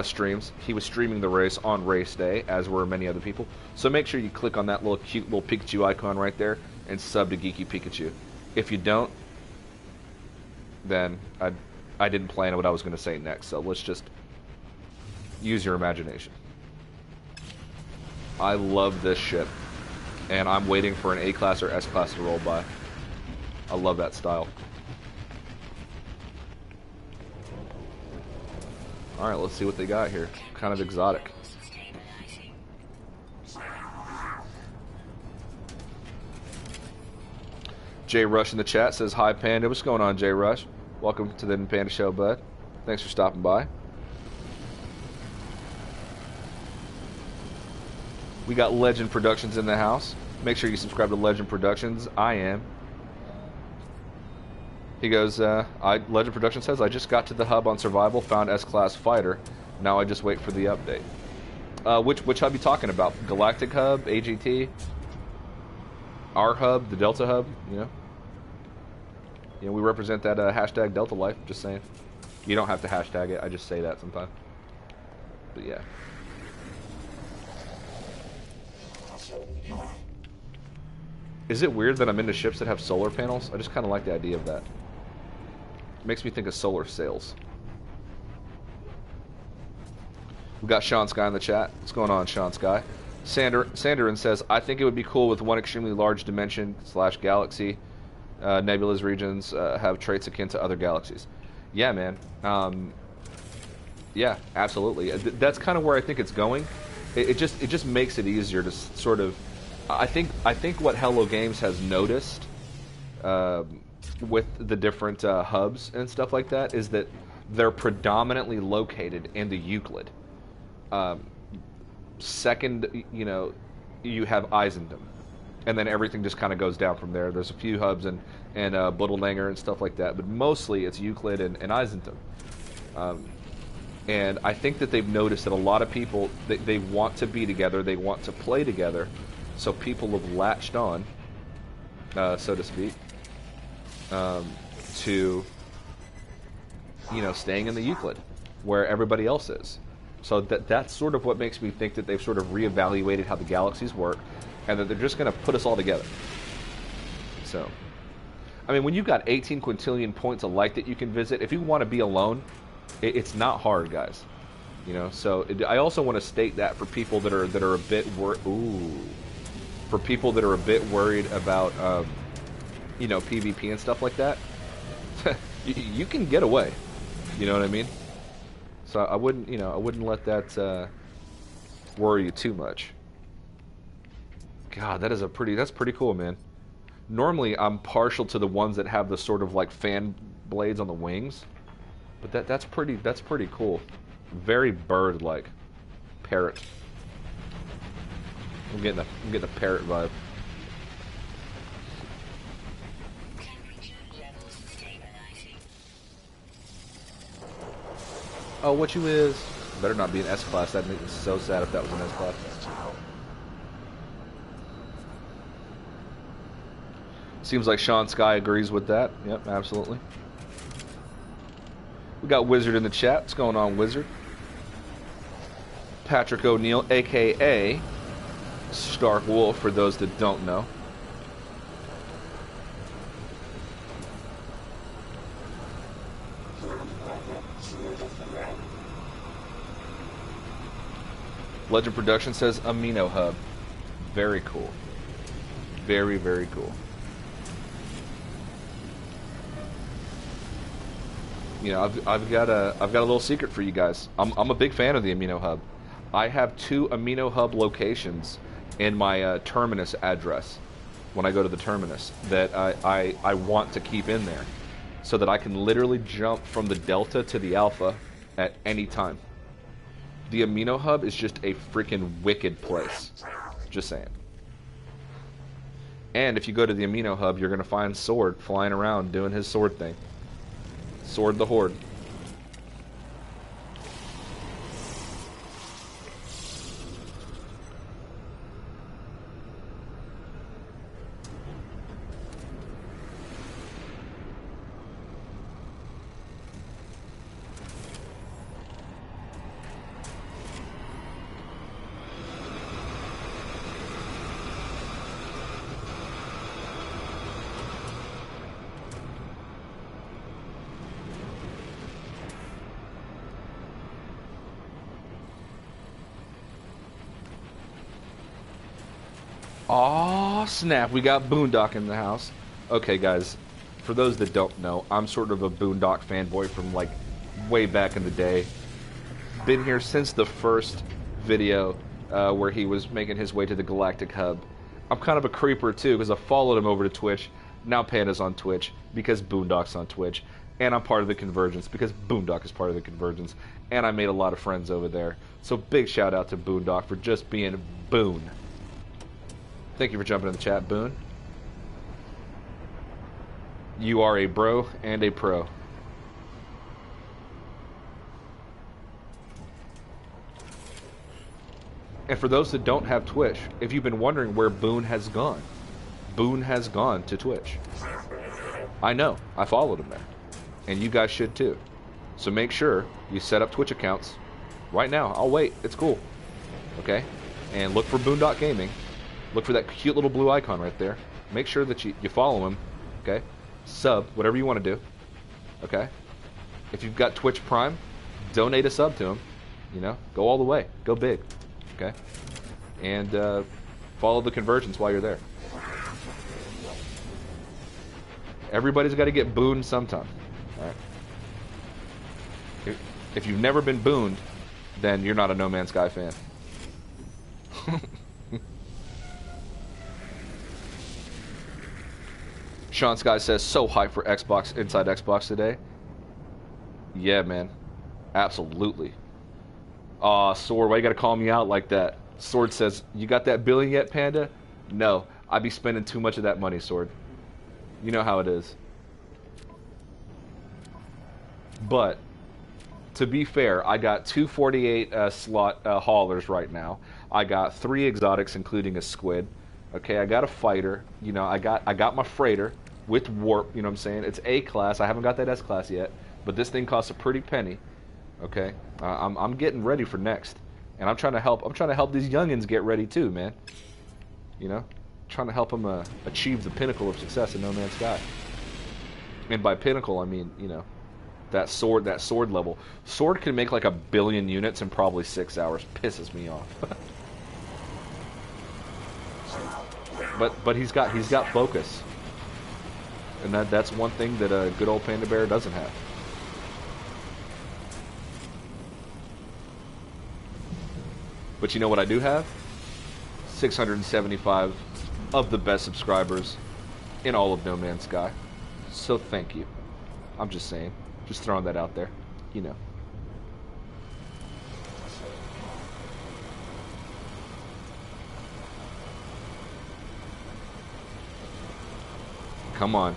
streams. He was streaming the race on race day, as were many other people. So make sure you click on that little cute little Pikachu icon right there and sub to Geeky Pikachu. If you don't, then I didn't plan what I was going to say next. So let's just use your imagination. I love this ship, and I'm waiting for an A-Class or S-Class to roll by. I love that style. Alright, let's see what they got here. Kind of exotic. J Rush in the chat says, "Hi Panda." What's going on, J Rush? Welcome to the Panda Show, bud. Thanks for stopping by. We got Legend Productions in the house. Make sure you subscribe to Legend Productions. I am. He goes, Legend Productions says, "I just got to the hub on Survival, found S-Class Fighter. Now I just wait for the update." Which hub you talking about? Galactic Hub, AGT, our hub, the Delta Hub, you know? You know, we represent that hashtag Delta Life, just saying. You don't have to hashtag it, I just say that sometimes. But yeah. Is it weird that I'm into ships that have solar panels? I just kind of like the idea of that. It makes me think of solar sails. We got Sean Sky in the chat. What's going on, Sean Sky? Sanderin says, "I think it would be cool with one extremely large dimension / galaxy. Nebula's regions have traits akin to other galaxies." Yeah, man. Yeah, absolutely. That's kind of where I think it's going. It just makes it easier to sort of. I think what Hello Games has noticed with the different hubs and stuff like that is that they're predominantly located in the Euclid. Second, you know, you have Eisendom, and then everything just kind of goes down from there. There's a few hubs and Buddelanger and stuff like that, but mostly it's Euclid and Eisendom. And I think that they've noticed that a lot of people, they want to be together, they want to play together, so people have latched on, so to speak, to, you know, staying in the Euclid, where everybody else is. So that's sort of what makes me think that they've sort of reevaluated how the galaxies work, and that they're just going to put us all together. So, I mean, when you've got 18 quintillion points of light that you can visit, if you want to be alone, it's not hard, guys. You know. So I also want to state that for people that are a bit for people that are a bit worried about, you know, PvP and stuff like that, you can get away. You know what I mean? So I wouldn't let that worry you too much. God, that's pretty cool, man. Normally, I'm partial to the ones that have the sort of like fan blades on the wings, but that's pretty cool. Very bird-like, parrot. I'm getting the parrot vibe. Oh, what you is? Better not be an S-Class. That'd make me so sad if that was an S-Class. Seems like Sean Sky agrees with that. Yep, absolutely. We got Wizard in the chat. What's going on, Wizard? Patrick O'Neill, a.k.a. Stark Wolf, for those that don't know. Legend Production says Amino Hub. Very cool. Very, very cool. You know, I've got a little secret for you guys. I'm a big fan of the Amino Hub. I have 2 Amino Hub locations in my terminus address when I go to the terminus that I want to keep in there, so that I can literally jump from the Delta to the Alpha at any time. The Amino Hub is just a freaking wicked place. Just saying. And if you go to the Amino Hub, you're going to find Sword flying around doing his sword thing. Sword the Horde. Aw, snap, we got Boondock in the house. Okay, guys, for those that don't know, I'm sort of a Boondock fanboy from, like, way back in the day. Been here since the first video where he was making his way to the Galactic Hub. I'm kind of a creeper, too, because I followed him over to Twitch. Now Panda's on Twitch, because Boondock's on Twitch. And I'm part of the Convergence, because Boondock is part of the Convergence. And I made a lot of friends over there. So big shout out to Boondock for just being Boon. Thank you for jumping in the chat, Boone. You are a bro and a pro. And for those that don't have Twitch, if you've been wondering where Boone has gone to Twitch. I know, I followed him there. And you guys should too. So make sure you set up Twitch accounts right now. I'll wait, it's cool. Okay? And look for Boondock Gaming. Look for that cute little blue icon right there. Make sure that you follow him, okay? Sub, whatever you want to do, okay? If you've got Twitch Prime, donate a sub to him, you know? Go all the way. Go big, okay? And follow the Convergence while you're there. Everybody's got to get booned sometime, all right? If you've never been booned, then you're not a No Man's Sky fan. Sean Sky says, so hyped for Xbox, Inside Xbox today. Yeah, man. Absolutely. Aw, Sword, why you gotta call me out like that? Sword says, you got that billion yet, Panda? No, I'd be spending too much of that money, Sword. You know how it is. But, to be fair, I got 248 slot haulers right now. I got 3 exotics, including a squid. Okay, I got a fighter. You know, I got my freighter with warp. You know what I'm saying? It's A class. I haven't got that S class yet, but this thing costs a pretty penny. Okay, I'm getting ready for next, and I'm trying to help. I'm trying to help these youngins get ready too, man. You know, trying to help them achieve the pinnacle of success in No Man's Sky. And by pinnacle, I mean, you know, that sword level. Sword can make like 1 billion units in probably 6 hours. Pisses me off. But he's got focus, and that's one thing that a good old Panda Bear doesn't have. But you know what I do have? 675 of the best subscribers in all of No Man's Sky. So thank you. I'm just saying, just throwing that out there. You know. Come on.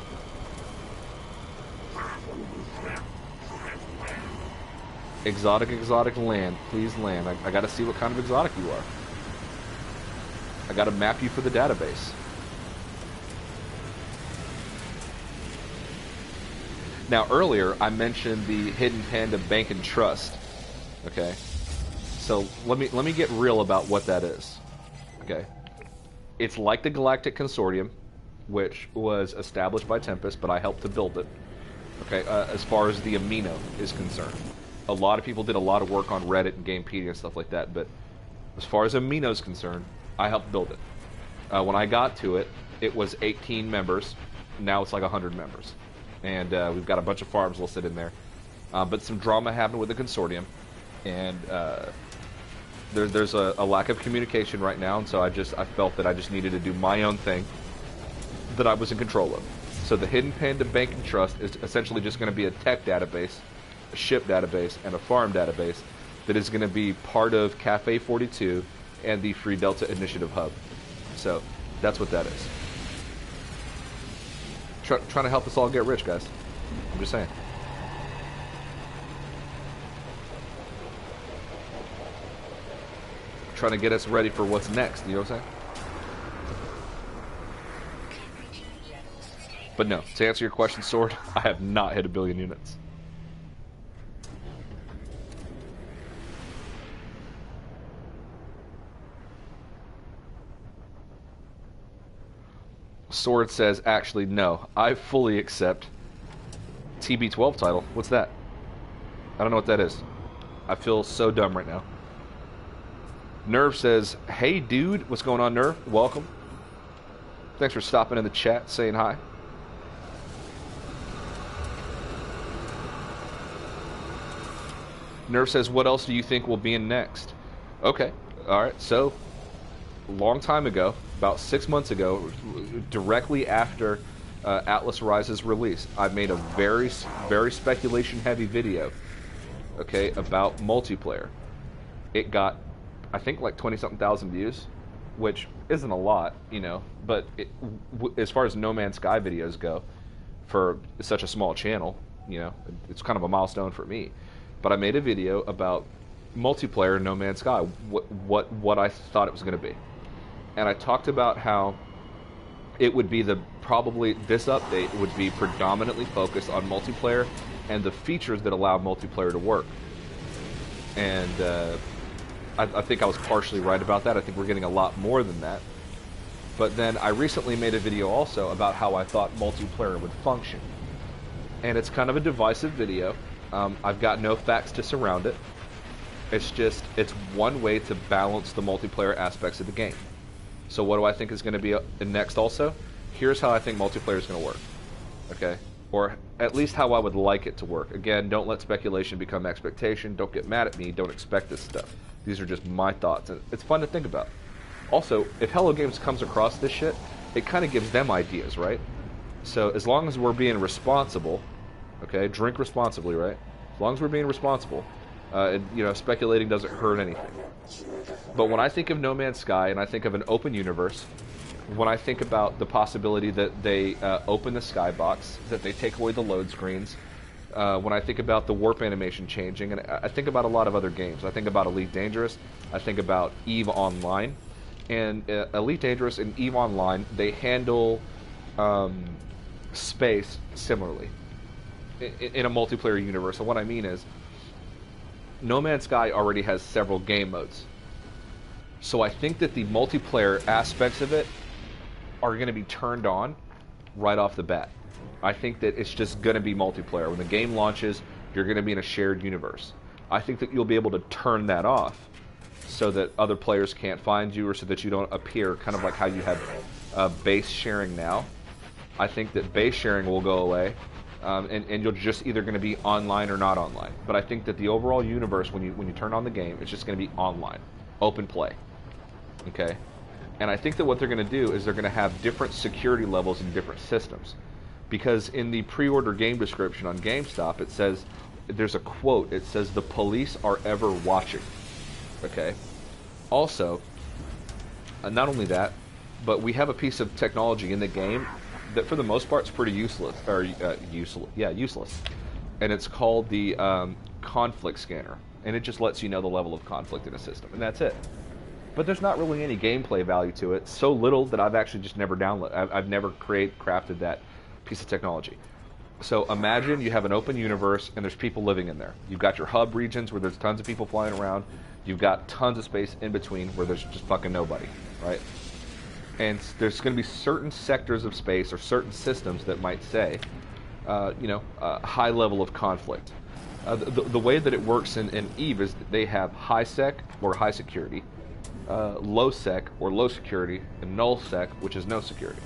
Exotic land. Please land. I gotta see what kind of exotic you are. I gotta map you for the database. Now earlier I mentioned the Hidden Panda Bank and Trust. Okay. So let me get real about what that is. Okay. It's like the Galactic Consortium, which was established by Tempest, but I helped to build it. Okay, as far as the amino is concerned. A lot of people did a lot of work on Reddit and Gamepedia and stuff like that, but as far as amino is concerned, I helped build it. When I got to it, it was 18 members. Now it's like 100 members. And we've got a bunch of farms listed in there. But some drama happened with the consortium, and there's a lack of communication right now, and so I felt that I just needed to do my own thing that I was in control of. So the Hidden Panda Bank and Trust is essentially just going to be a tech database, a ship database, and a farm database that is going to be part of Cafe 42 and the Free Delta Initiative Hub. So that's what that is. Trying to help us all get rich, guys. I'm just saying. Trying to get us ready for what's next, you know what I'm saying? But no, to answer your question, Sword, I have not hit 1 billion units. Sword says, actually, no. I fully accept TB12 title. What's that? I don't know what that is. I feel so dumb right now. Nerve says, hey, dude. What's going on, Nerve? Welcome. Thanks for stopping in the chat, saying hi. Nerf says, what else do you think will be in next? Okay, alright, so, a long time ago, about 6 months ago, directly after Atlas Rise's release, I made a very speculation-heavy video, okay, about multiplayer. It got, I think, like 20-something thousand views, which isn't a lot, you know, but as far as No Man's Sky videos go, for such a small channel, you know, it's kind of a milestone for me. But I made a video about multiplayer in No Man's Sky, what I thought it was going to be. And I talked about how it would be probably this update would be predominantly focused on multiplayer and the features that allow multiplayer to work. And I think I was partially right about that. I think we're getting a lot more than that. But then I recently made a video also about how I thought multiplayer would function. And it's kind of a divisive video. I've got no facts to surround it. It's one way to balance the multiplayer aspects of the game. So what do I think is going to be next also? Here's how I think multiplayer is going to work. Okay? Or at least how I would like it to work. Again, don't let speculation become expectation. Don't get mad at me. Don't expect this stuff. These are just my thoughts. And it's fun to think about. Also, if Hello Games comes across this shit, it kind of gives them ideas, right? So as long as we're being responsible, okay, drink responsibly, right? As long as we're being responsible, you know, speculating doesn't hurt anything. But when I think of No Man's Sky and I think of an open universe, when I think about the possibility that they open the skybox, that they take away the load screens, when I think about the warp animation changing, and I think about a lot of other games. I think about Elite Dangerous, I think about EVE Online, and Elite Dangerous and EVE Online, they handle space similarly in a multiplayer universe. And what I mean is, No Man's Sky already has several game modes. So I think that the multiplayer aspects of it are going to be turned on right off the bat. I think that it's just going to be multiplayer. When the game launches, you're going to be in a shared universe. I think that you'll be able to turn that off so that other players can't find you, or so that you don't appear, kind of like how you have base sharing now. I think that base sharing will go away, and you're just either going to be online or not online. But I think that the overall universe, when you turn on the game, it's just going to be online, open play. Okay? And I think that what they're going to do is they're going to have different security levels in different systems. Because in the pre-order game description on GameStop, it says, there's a quote, it says, "The police are ever watching." Okay? Also, not only that, but we have a piece of technology in the game that for the most part is pretty useless. Useless. And it's called the conflict scanner. And it just lets you know the level of conflict in a system. And that's it. But there's not really any gameplay value to it. So little that I've actually just never downloaded. I've never crafted that piece of technology. So imagine you have an open universe and there's people living in there. You've got your hub regions where there's tons of people flying around. You've got tons of space in between where there's just fucking nobody, right? And there's going to be certain sectors of space or certain systems that might say, high level of conflict. The way that it works in EVE is that they have high sec or high security, low sec or low security, and null sec, which is no security.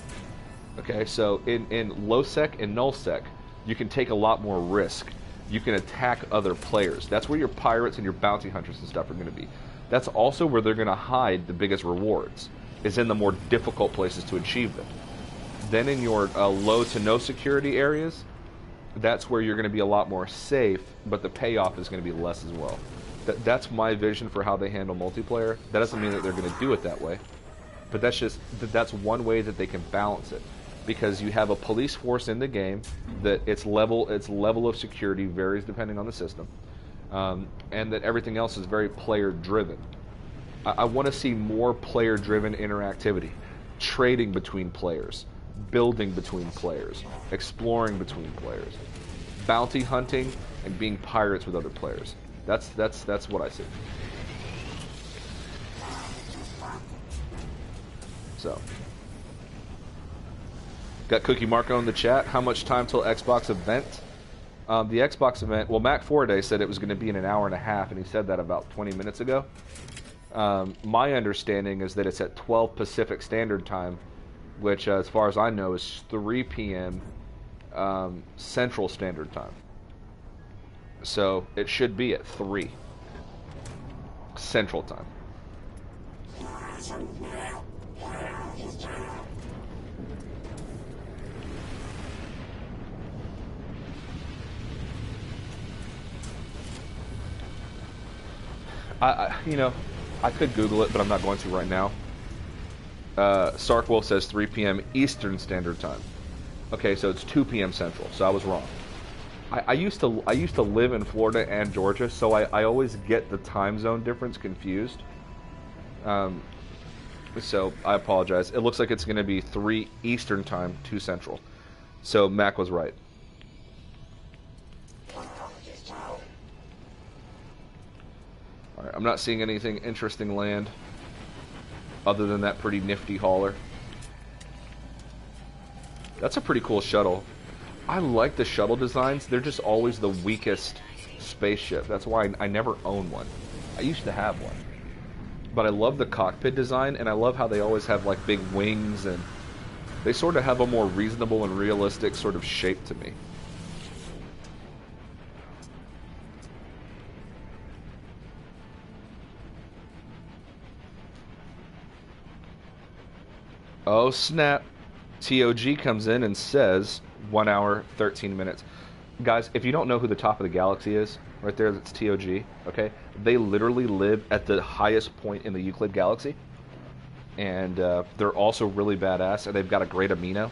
Okay, so in low sec and null sec, you can take a lot more risk. You can attack other players. That's where your pirates and your bounty hunters and stuff are going to be. That's also where they're going to hide the biggest rewards, is in the more difficult places to achieve them. Then in your low to no security areas, that's where you're going to be a lot more safe, but the payoff is going to be less as well. That's my vision for how they handle multiplayer. That doesn't mean that they're going to do it that way, but that's one way that they can balance it. Because you have a police force in the game that its level of security varies depending on the system, and that everything else is very player-driven. I want to see more player-driven interactivity, trading between players, building between players, exploring between players, bounty hunting, and being pirates with other players. That's what I see. So. Got Cookie Marco in the chat. How much time till Xbox event? The Xbox event, well, Mac Forday said it was going to be in an hour and a half, and he said that about 20 minutes ago. My understanding is that it's at 12 Pacific Standard Time which, as far as I know, is 3 p.m. Central Standard Time. So it should be at 3 Central Time. You know, I could Google it, but I'm not going to right now. Sarkwolf says 3 p.m. Eastern Standard Time. Okay, so it's 2 p.m. Central, so I was wrong. I used to live in Florida and Georgia, so I always get the time zone difference confused. So I apologize. It looks like it's going to be 3 Eastern Time, 2 Central. So Mac was right. Alright, I'm not seeing anything interesting land other than that pretty nifty hauler. That's a pretty cool shuttle. I like the shuttle designs. They're just always the weakest spaceship. That's why I never own one. I used to have one. But I love the cockpit design, and I love how they always have like big wings, and they sort of have a more reasonable and realistic sort of shape to me. Oh snap. TOG comes in and says 1 hour, 13 minutes. Guys, if you don't know who the top of the galaxy is, right there, that's TOG, okay? They literally live at the highest point in the Euclid galaxy. And they're also really badass, and they've got a great amino.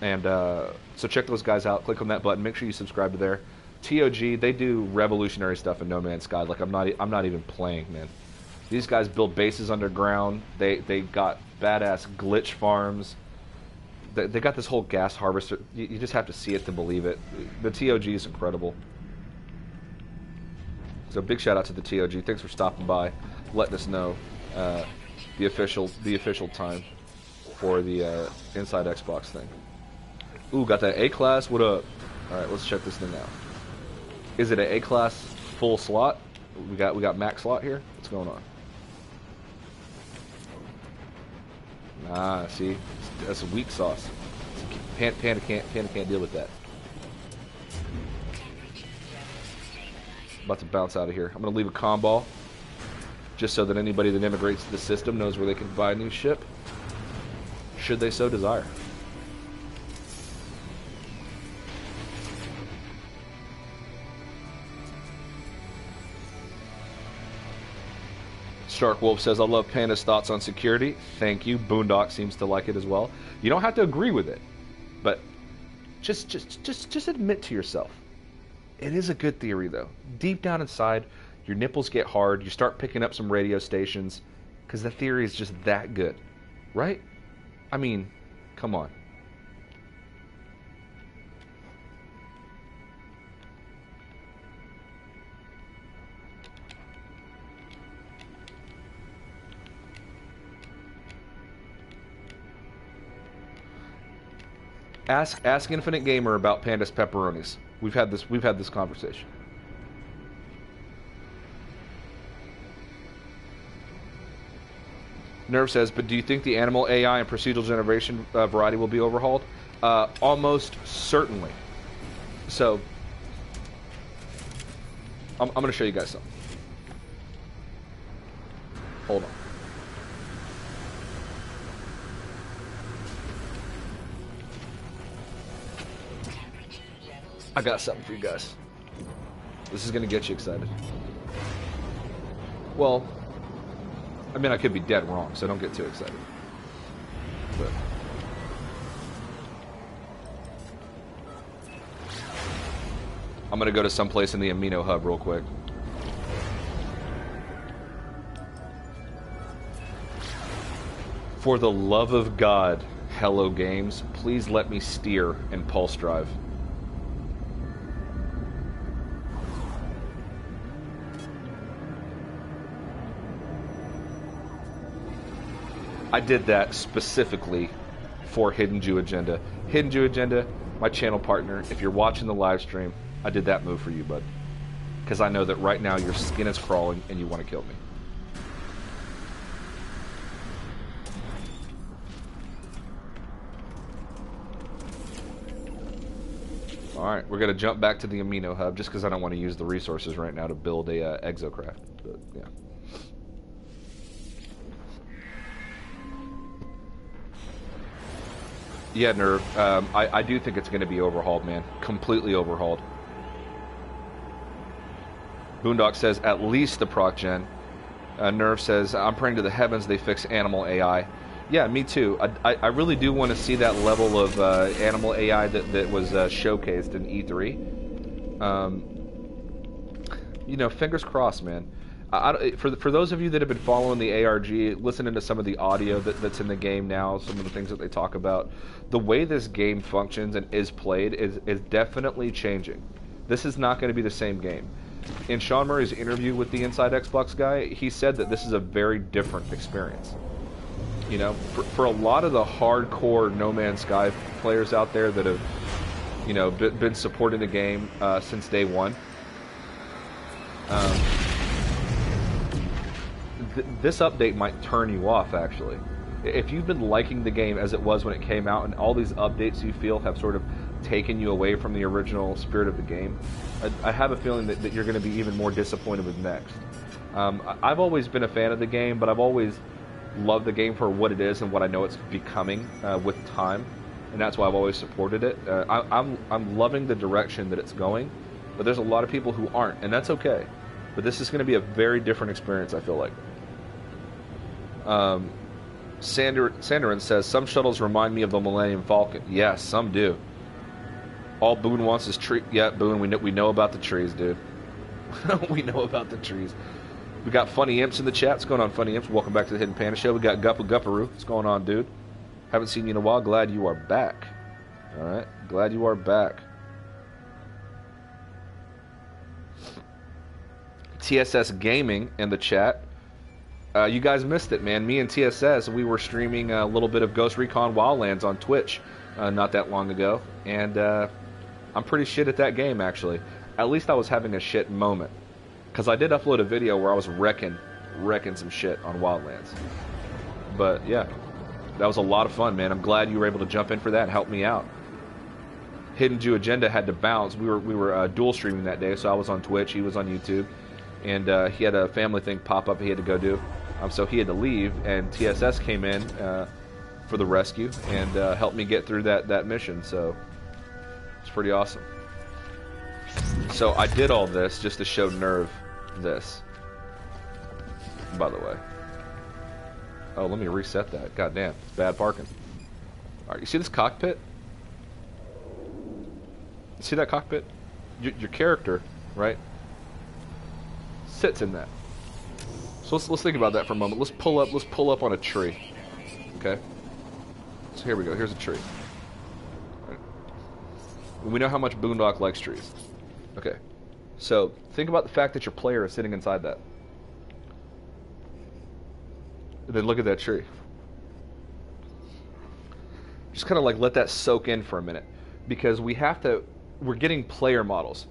And so check those guys out. Click on that button. Make sure you subscribe to their TOG. They do revolutionary stuff in No Man's Sky. Like, I'm not even playing, man. These guys build bases underground. They got badass glitch farms. They got this whole gas harvester. You just have to see it to believe it. The TOG is incredible. So big shout out to the TOG. Thanks for stopping by, letting us know the official time for the Inside Xbox thing. Ooh, got that A class. What up? All right, let's check this thing out. Is it an A class full slot? We got max slot here. What's going on? Ah, see, that's a weak sauce. Panda can't deal with that. About to bounce out of here. I'm gonna leave a comm ball, just so that anybody that immigrates to the system knows where they can buy a new ship, should they so desire. Shark Wolf says, I love Panda's thoughts on security. Thank you. Boondock seems to like it as well. You don't have to agree with it, but just admit to yourself. It is a good theory, though. Deep down inside, your nipples get hard. You start picking up some radio stations because the theory is just that good, right? I mean, come on. Ask Infinite Gamer about Panda's pepperonis. We've had this conversation. Nerve says, but do you think the animal AI and procedural generation variety will be overhauled? Almost certainly. So, I'm going to show you guys something. Hold on. I got something for you guys. This is going to get you excited. Well, I mean, I could be dead wrong, so don't get too excited. But I'm going to go to someplace in the Amino Hub real quick. For the love of God, Hello Games, please let me steer and pulse drive. I did that specifically for HiddenJewAgenda. HiddenJewAgenda, my channel partner, if you're watching the live stream, I did that move for you, bud. Because I know that right now your skin is crawling and you want to kill me. Alright, we're going to jump back to the amino hub just because I don't want to use the resources right now to build a exocraft. But, yeah. Yeah, Nerve. I do think it's going to be overhauled, man. Completely overhauled. Boondock says, at least the proc gen. Nerve says, I'm praying to the heavens they fix animal AI. Yeah, me too. I really do want to see that level of animal AI that was showcased in E3. You know, fingers crossed, man. For those of you that have been following the ARG, listening to some of the audio that's in the game now, some of the things that they talk about, the way this game functions and is played is definitely changing. This is not going to be the same game. In Sean Murray's interview with the Inside Xbox guy, he said that this is a very different experience. You know, for a lot of the hardcore No Man's Sky players out there that have, you know, been supporting the game since day one, this update might turn you off, actually. If you've been liking the game as it was when it came out, and all these updates you feel have sort of taken you away from the original spirit of the game, I have a feeling that you're going to be even more disappointed with next. I've always been a fan of the game, but I've always loved the game for what it is and what I know it's becoming with time, and that's why I've always supported it. I'm loving the direction that it's going, but there's a lot of people who aren't, and that's okay. But this is going to be a very different experience, I feel like. Sanderin says, some shuttles remind me of the Millennium Falcon. Yes, some do. All Boone wants is tree. Yeah, Boone, we know about the trees, dude. We know about the trees. We got Funny Imps in the chat. What's going on, Funny Imps? Welcome back to the Hidden Panda Show. We got Gupparoo. What's going on, dude? Haven't seen you in a while. Glad you are back. All right, glad you are back. TSS Gaming in the chat. You guys missed it, man. Me and TSS, we were streaming a little bit of Ghost Recon Wildlands on Twitch not that long ago, and I'm pretty shit at that game, actually. At least I was having a shit moment, because I did upload a video where I was wrecking some shit on Wildlands. But yeah, that was a lot of fun, man. I'm glad you were able to jump in for that and help me out. HiddenJewAgenda had to bounce. We were dual streaming that day, so I was on Twitch, he was on YouTube, and he had a family thing pop up he had to go do. So he had to leave, and TSS came in for the rescue and helped me get through that mission, so it's pretty awesome. So I did all this just to show Nerve this, by the way. Oh, let me reset that. God damn, it's bad parking. Alright, you see this cockpit? You see that cockpit? Your character, right, sits in that. So let's think about that for a moment. Let's pull up on a tree. Okay? So here we go. Here's a tree. All right. We know how much Boondock likes trees. Okay. So think about the fact that your player is sitting inside that. And then look at that tree. Just kind of like let that soak in for a minute, because we're getting player models.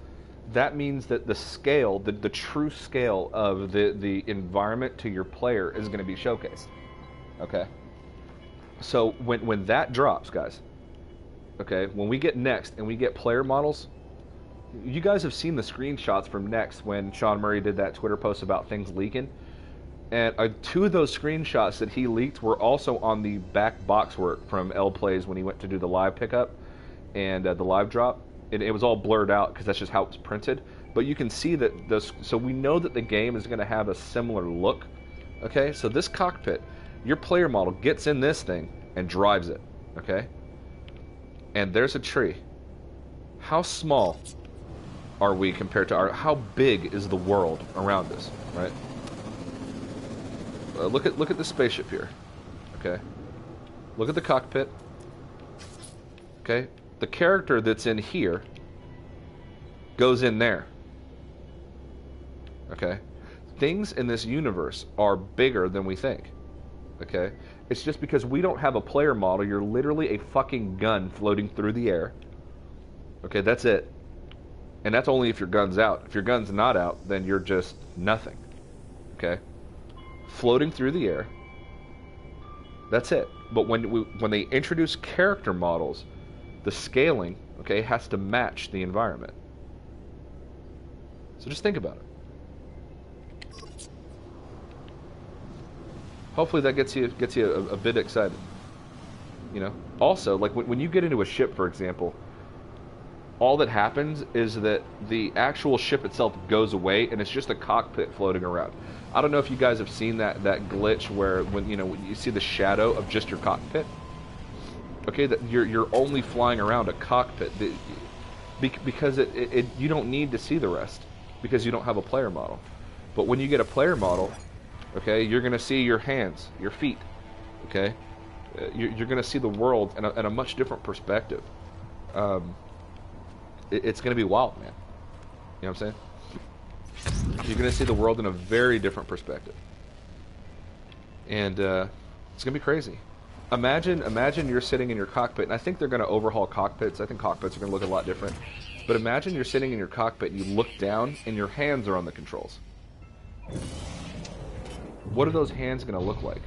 That means that the scale, the true scale of the environment to your player is going to be showcased. Okay? So when that drops, guys, okay, when we get Next and we get player models, you guys have seen the screenshots from Next when Sean Murray did that Twitter post about things leaking. And 2 of those screenshots that he leaked were also on the back box work from L Plays when he went to do the live pickup and the live drop. It was all blurred out because that's just how it was printed. But you can see that so we know that the game is going to have a similar look. Okay, so this cockpit, your player model gets in this thing and drives it. Okay, and there's a tree. How small are we compared to how big is the world around us, right? Look at the spaceship here. Okay, look at the cockpit. Okay. The character that's in here goes in there. Okay? Things in this universe are bigger than we think. Okay? It's just because we don't have a player model. You're literally a fucking gun floating through the air. Okay, that's it. And that's only if your gun's out. If your gun's not out, then you're just nothing. Okay? Floating through the air. That's it. But when they introduce character models, the scaling okay, has to match the environment. So just think about it. Hopefully that gets you a bit excited. You know. Also, like when you get into a ship, for example, all that happens is that the actual ship itself goes away, and it's just a cockpit floating around. I don't know if you guys have seen that glitch where when you see the shadow of just your cockpit. Okay, that you're only flying around a cockpit because you don't need to see the rest because you don't have a player model. But when you get a player model, okay, you're gonna see your hands, your feet. Okay, you're gonna see the world in a much different perspective. It's gonna be wild, man. You know what I'm saying? You're gonna see the world in a very different perspective, and it's gonna be crazy. Imagine you're sitting in your cockpit, and I think they're going to overhaul cockpits. I think cockpits are going to look a lot different. But imagine you're sitting in your cockpit, and you look down, and your hands are on the controls. What are those hands going to look like?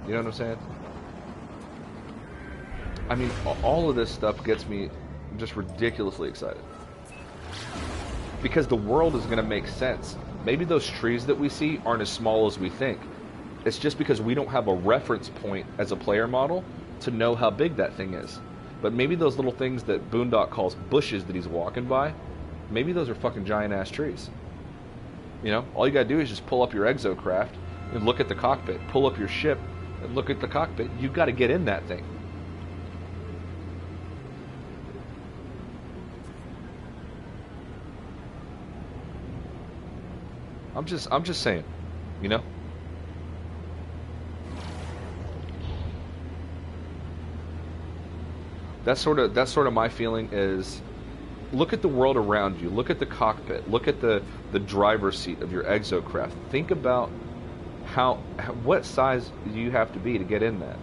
You know what I'm saying? I mean, all of this stuff gets me just ridiculously excited. Because the world is going to make sense. Maybe those trees that we see aren't as small as we think. It's just because we don't have a reference point as a player model to know how big that thing is. But maybe those little things that Boondock calls bushes that he's walking by, maybe those are fucking giant-ass trees. You know, all you gotta do is just pull up your exocraft and look at the cockpit. Pull up your ship and look at the cockpit. You've got to get in that thing. I'm just saying, you know? That's sort of my feeling is, look at the world around you. Look at the cockpit. Look at the driver's seat of your exocraft. Think about what size you have to be to get in that.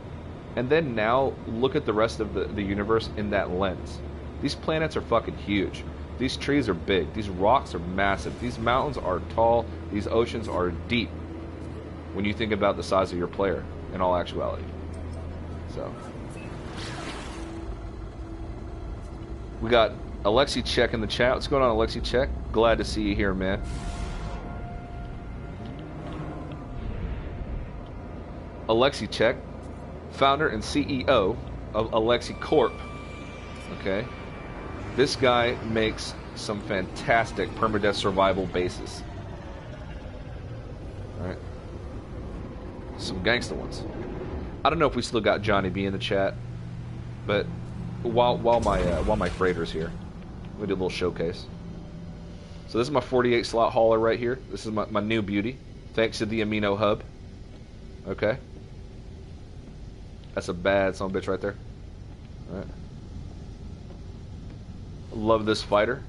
And then now look at the rest of the universe in that lens. These planets are fucking huge. These trees are big. These rocks are massive. These mountains are tall. These oceans are deep. When you think about the size of your player, in all actuality. So. We got Alexi Check in the chat. What's going on, Alexi Check? Glad to see you here, man. Alexi Check, founder and CEO of Alexi Corp. Okay. This guy makes some fantastic permadeath survival bases. Alright. Some gangster ones. I don't know if we still got Johnny B in the chat, but while my freighter's here, we do a little showcase. So this is my 48 slot hauler right here. This is my new beauty, thanks to the amino hub. Okay. That's a bad son of a bitch right there. Alright. Love this fighter.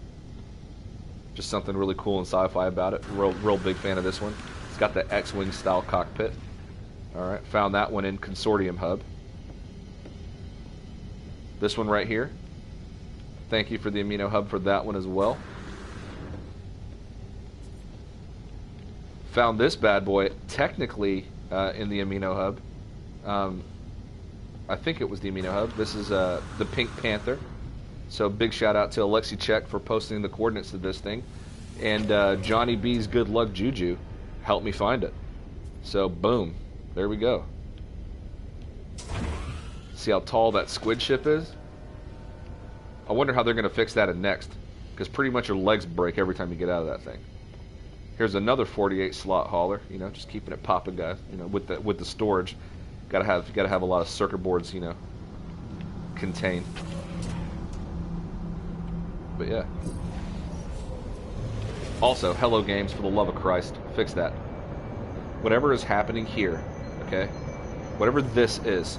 Just something really cool and sci-fi about it. Real big fan of this one. It's got the X-Wing style cockpit. Alright, found that one in Consortium Hub. This one right here. Thank you for the amino hub for that one as well. Found this bad boy technically in the amino hub. I think it was the amino hub. This is the Pink Panther. So big shout out to Alexi Check for posting the coordinates of this thing. And Johnny B's Good Luck Juju helped me find it. So boom. There we go. See how tall that squid ship is? I wonder how they're going to fix that in Next. Because pretty much your legs break every time you get out of that thing. Here's another 48 slot hauler. You know, just keeping it popping, guys. You know, with the storage, gotta have a lot of circuit boards. You know, contained. But yeah. Also, Hello Games, for the love of Christ, fix that. Whatever is happening here, okay? Whatever this is.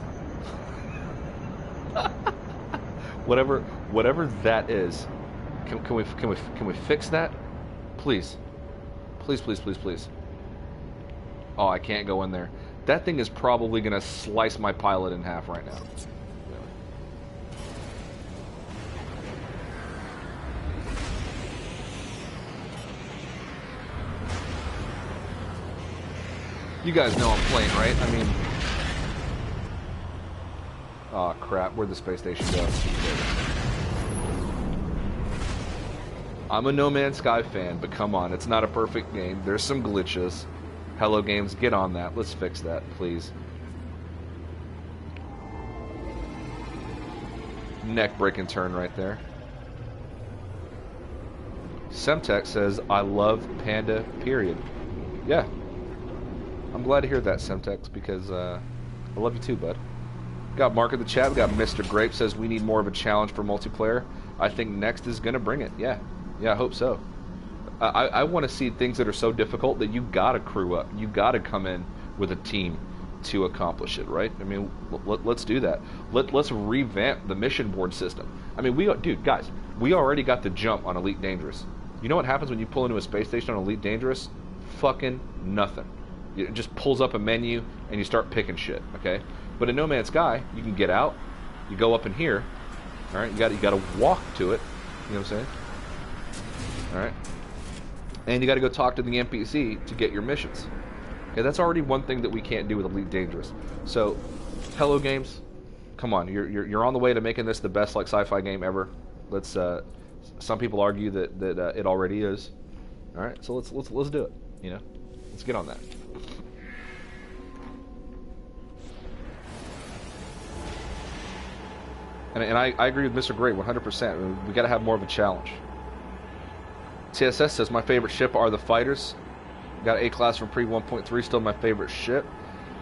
whatever that is. Can we fix that? Please. Please, please, please, please. Oh, I can't go in there. That thing is probably gonna slice my pilot in half right now. You guys know I'm playing, right? I mean... Aw, crap. Where'd the space station go? I'm a No Man's Sky fan, but come on, it's not a perfect game. There's some glitches. Hello Games, get on that. Let's fix that, please. Neck-breaking turn right there. Semtex says, I love Panda, period. Yeah. I'm glad to hear that, Semtex, because I love you too, bud. Got Mark in the chat. We got Mr. Grape says we need more of a challenge for multiplayer. I think Next is going to bring it. Yeah. Yeah, I hope so. I want to see things that are so difficult that you got to crew up. You got to come in with a team to accomplish it, right? I mean, let's do that. Let's revamp the mission board system. I mean, dude, guys, we already got the jump on Elite Dangerous. You know what happens when you pull into a space station on Elite Dangerous? Fucking nothing. It just pulls up a menu and you start picking shit, okay? But in No Man's Sky, you can get out, you go up in here, all right? You got to walk to it, you know what I'm saying? All right? And you got to go talk to the NPC to get your missions. Okay, that's already one thing that we can't do with Elite Dangerous. So, Hello Games, come on, you're on the way to making this the best like sci-fi game ever. Let's. Some people argue that it already is. All right, so let's do it. You know, let's get on that. And I agree with Mr. Great 100%. We got to have more of a challenge. TSS says my favorite ship are the fighters. Got A class from pre 1.3, still my favorite ship.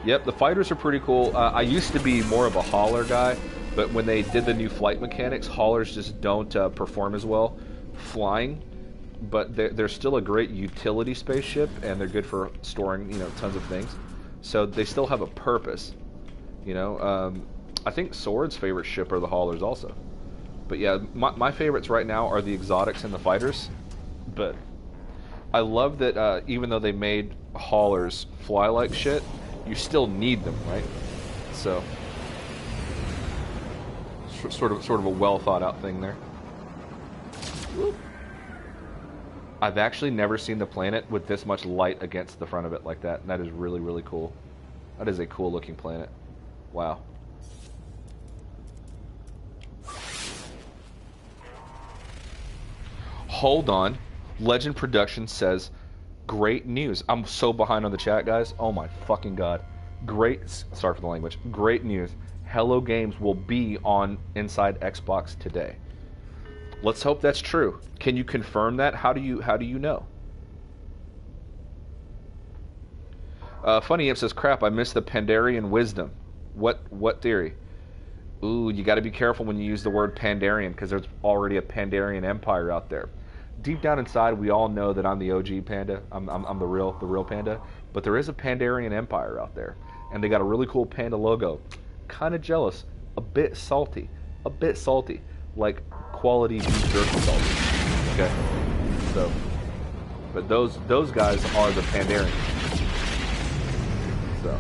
Yep, the fighters are pretty cool. I used to be more of a hauler guy, but when they did the new flight mechanics, haulers just don't perform as well flying. But they're still a great utility spaceship, and they're good for storing, you know, tons of things. So they still have a purpose, you know. I think Sword's favorite ship are the haulers also. But yeah, my favorites right now are the exotics and the fighters. But I love that even though they made haulers fly like shit, you still need them, right? So sort of a well thought out thing there. Whoop. I've actually never seen the planet with this much light against the front of it like that. And that is really, really cool. That is a cool looking planet. Wow. Hold on. Legend Production says, great news. I'm so behind on the chat, guys. Oh my fucking god. Great, sorry for the language. Great news. Hello Games will be on Inside Xbox today. Let's hope that's true. Can you confirm that? How do you know? Funny Imp says, crap, I missed the Pandarian wisdom. What theory? Ooh, you got to be careful when you use the word Pandarian, because there's already a Pandarian empire out there. Deep down inside, we all know that I'm the OG Panda. I'm the real Panda. But there is a Pandarian empire out there, and they got a really cool Panda logo. Kind of jealous, a bit salty, like quality beef jerky salty. Okay, so, but those guys are the Pandarians. So.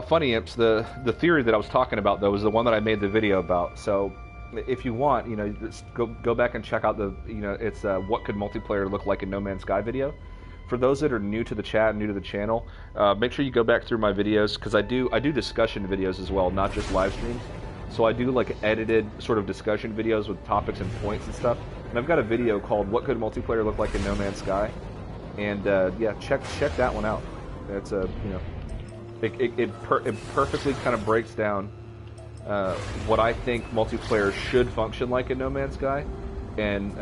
Funny Imps, the theory that I was talking about though was the one that I made the video about. So if you want, you know, just go back and check out the, you know, it's what could multiplayer look like in No Man's Sky video. For those that are new to the chat and new to the channel, make sure you go back through my videos, because I do discussion videos as well, not just live streams. So I do like edited sort of discussion videos with topics and points and stuff. And I've got a video called "What Could Multiplayer Look Like in No Man's Sky," and yeah, check that one out. It's a, you know. It perfectly kind of breaks down what I think multiplayer should function like in No Man's Sky, and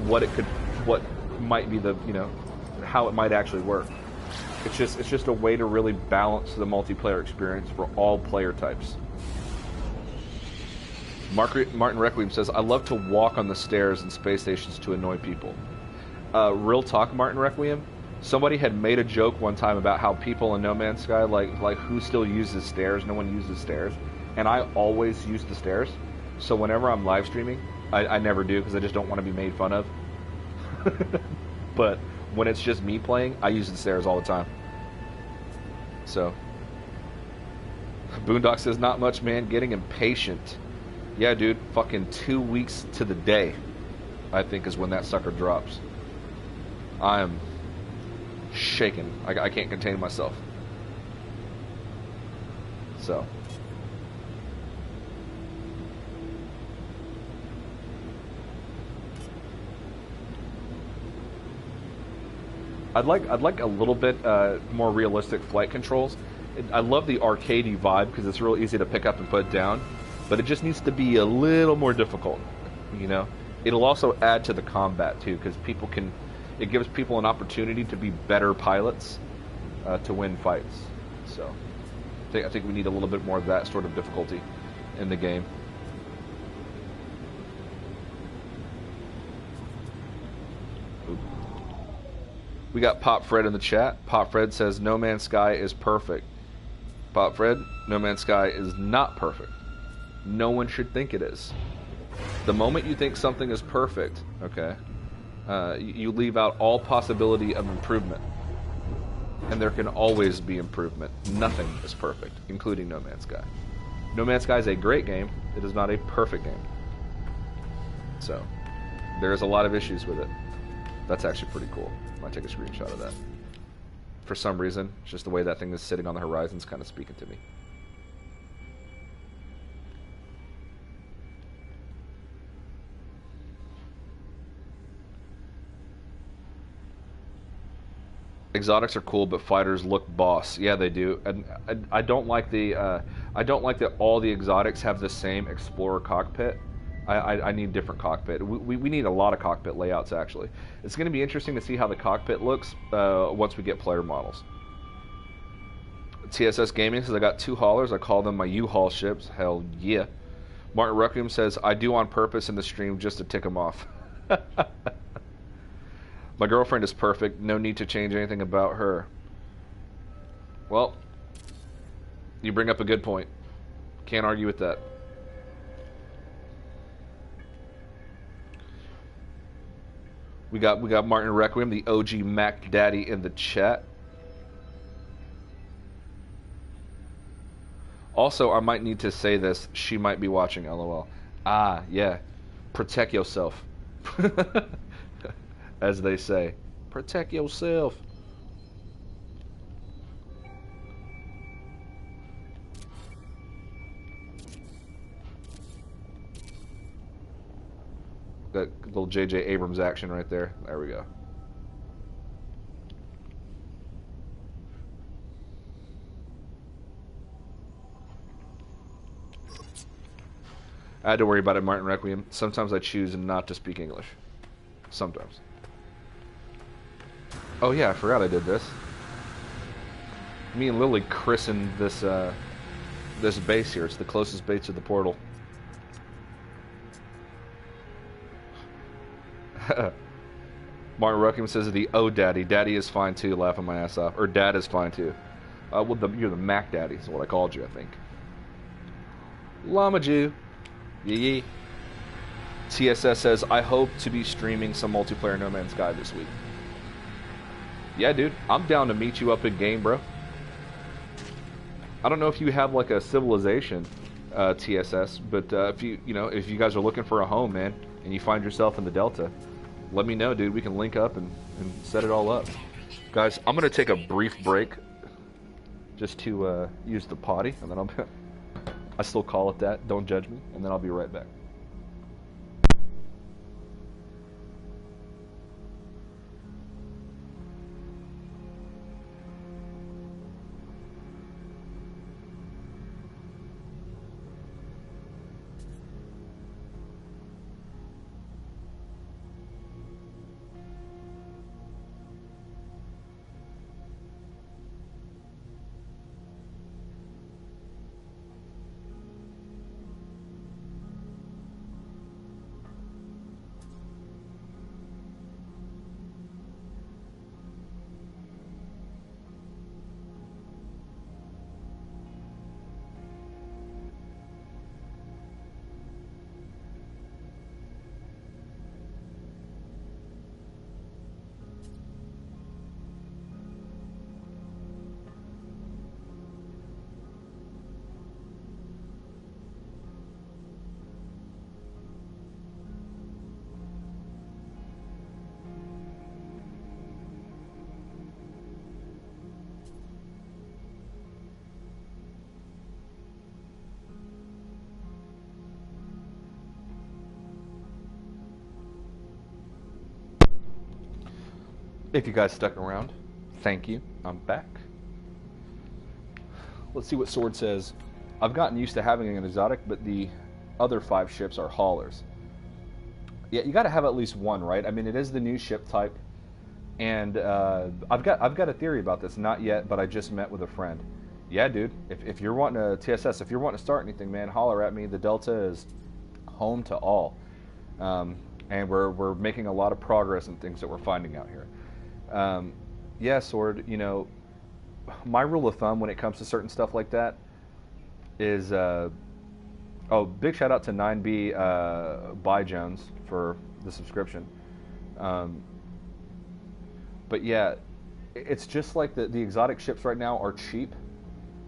what might be the, you know, how it might actually work. It's just a way to really balance the multiplayer experience for all player types. Martin Requiem says, I love to walk on the stairs in space stations to annoy people. Real talk, Martin Requiem. Somebody had made a joke one time about how people in No Man's Sky, like who still uses stairs? No one uses stairs. And I always use the stairs. So whenever I'm live streaming, I never do, because I just don't want to be made fun of. But when it's just me playing, I use the stairs all the time. So. Boondock says, not much, man. Getting impatient. Yeah, dude. Fucking 2 weeks to the day, I think, is when that sucker drops. I am shaken. I can't contain myself. So. I'd like a little bit more realistic flight controls. I love the arcadey vibe because it's real easy to pick up and put down, but it just needs to be a little more difficult. You know, it'll also add to the combat too because it gives people an opportunity to be better pilots to win fights. So I think we need a little bit more of that sort of difficulty in the game. We got Pop Fred in the chat. Pop Fred says, No Man's Sky is perfect. Pop Fred, No Man's Sky is not perfect. No one should think it is. The moment you think something is perfect, okay, you leave out all possibility of improvement. And there can always be improvement. Nothing is perfect, including No Man's Sky. No Man's Sky is a great game. It is not a perfect game. So, there's a lot of issues with it. That's actually pretty cool. Might take a screenshot of that. For some reason, it's just the way that thing is sitting on the horizon is kind of speaking to me. Exotics are cool, but fighters look boss. Yeah, they do. And I don't like I don't like that all the exotics have the same Explorer cockpit. I need different cockpit. We need a lot of cockpit layouts, actually. It's going to be interesting to see how the cockpit looks once we get player models. TSS Gaming says, I got 2 haulers. I call them my U-Haul ships. Hell yeah. Martin Requiem says, I do on purpose in the stream just to tick them off. My girlfriend is perfect. No need to change anything about her. Well, you bring up a good point. Can't argue with that. We got Martin Requiem, the OG Mac Daddy, in the chat. Also, I might need to say this. She might be watching, LOL. Ah, yeah. Protect yourself. As they say. Protect yourself. That little J.J. Abrams action right there. There we go. I had to worry about it, Martin Requiem. Sometimes I choose not to speak English. Sometimes. Oh yeah, I forgot I did this. Me and Lily christened this this base here. It's the closest base to the portal. Martin Requiem says the "Oh Daddy." Daddy is fine too. Laughing my ass off. Or Dad is fine too. Well, you're the Mac Daddy is what I called you, I think. Llama Jew. Yee. TSS says, I hope to be streaming some multiplayer No Man's Sky this week. Yeah, dude. I'm down to meet you up in game, bro. I don't know if you have like a Civilization TSS, but if you guys are looking for a home, man, and you find yourself in the Delta, let me know, dude. We can link up and set it all up. Guys, I'm going to take a brief break just to use the potty, and then I still call it that. Don't judge me, and then I'll be right back. If you guys stuck around, thank you. I'm back. Let's see what Sword says. I've gotten used to having an exotic, but the other 5 ships are haulers. Yeah, you got to have at least one, right? I mean, it is the new ship type, and I've got a theory about this. Not yet, but I just met with a friend. Yeah, dude. If you're wanting a TSS, if you're wanting to start anything, man, holler at me. The Delta is home to all, and we're making a lot of progress in things that we're finding out here. Yeah, Sword. You know, my rule of thumb when it comes to certain stuff like that is, oh, big shout out to 9B By Jones for the subscription. But yeah, it's just like the exotic ships right now are cheap,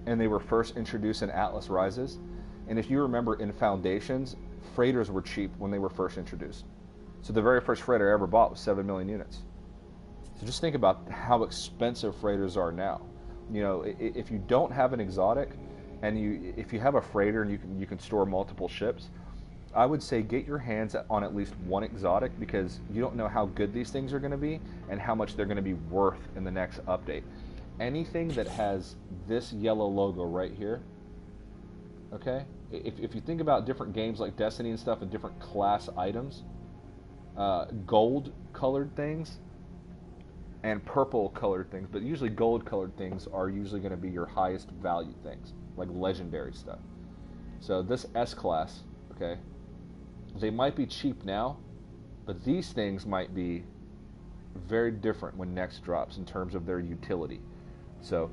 and they were first introduced in Atlas Rises. And if you remember in Foundations, freighters were cheap when they were first introduced. So the very first freighter I ever bought was 7 million units. So just think about how expensive freighters are now. You know, if you don't have an exotic, and if you have a freighter and you can store multiple ships, I would say get your hands on at least one exotic, because you don't know how good these things are going to be and how much they're going to be worth in the next update. Anything that has this yellow logo right here, okay? If you think about different games like Destiny and stuff and different class items, gold colored things and purple colored things, but usually gold colored things are usually going to be your highest value things, like legendary stuff. So this S-Class, okay, they might be cheap now, but these things might be very different when next drops in terms of their utility. So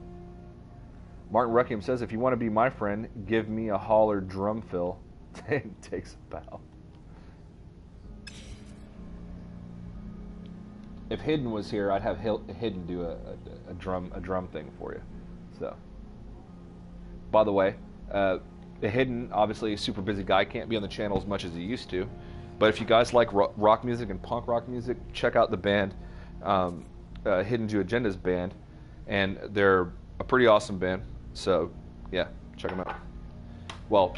Martin Requiem says, if you want to be my friend, give me a holler drum fill. Takes a bow. If Hidden was here, I'd have Hidden do a drum thing for you. So, by the way, Hidden, obviously a super busy guy, can't be on the channel as much as he used to. But if you guys like rock music and punk rock music, check out the band, HiddenJewAgenda's band, and they're a pretty awesome band. So, yeah, check them out. Well,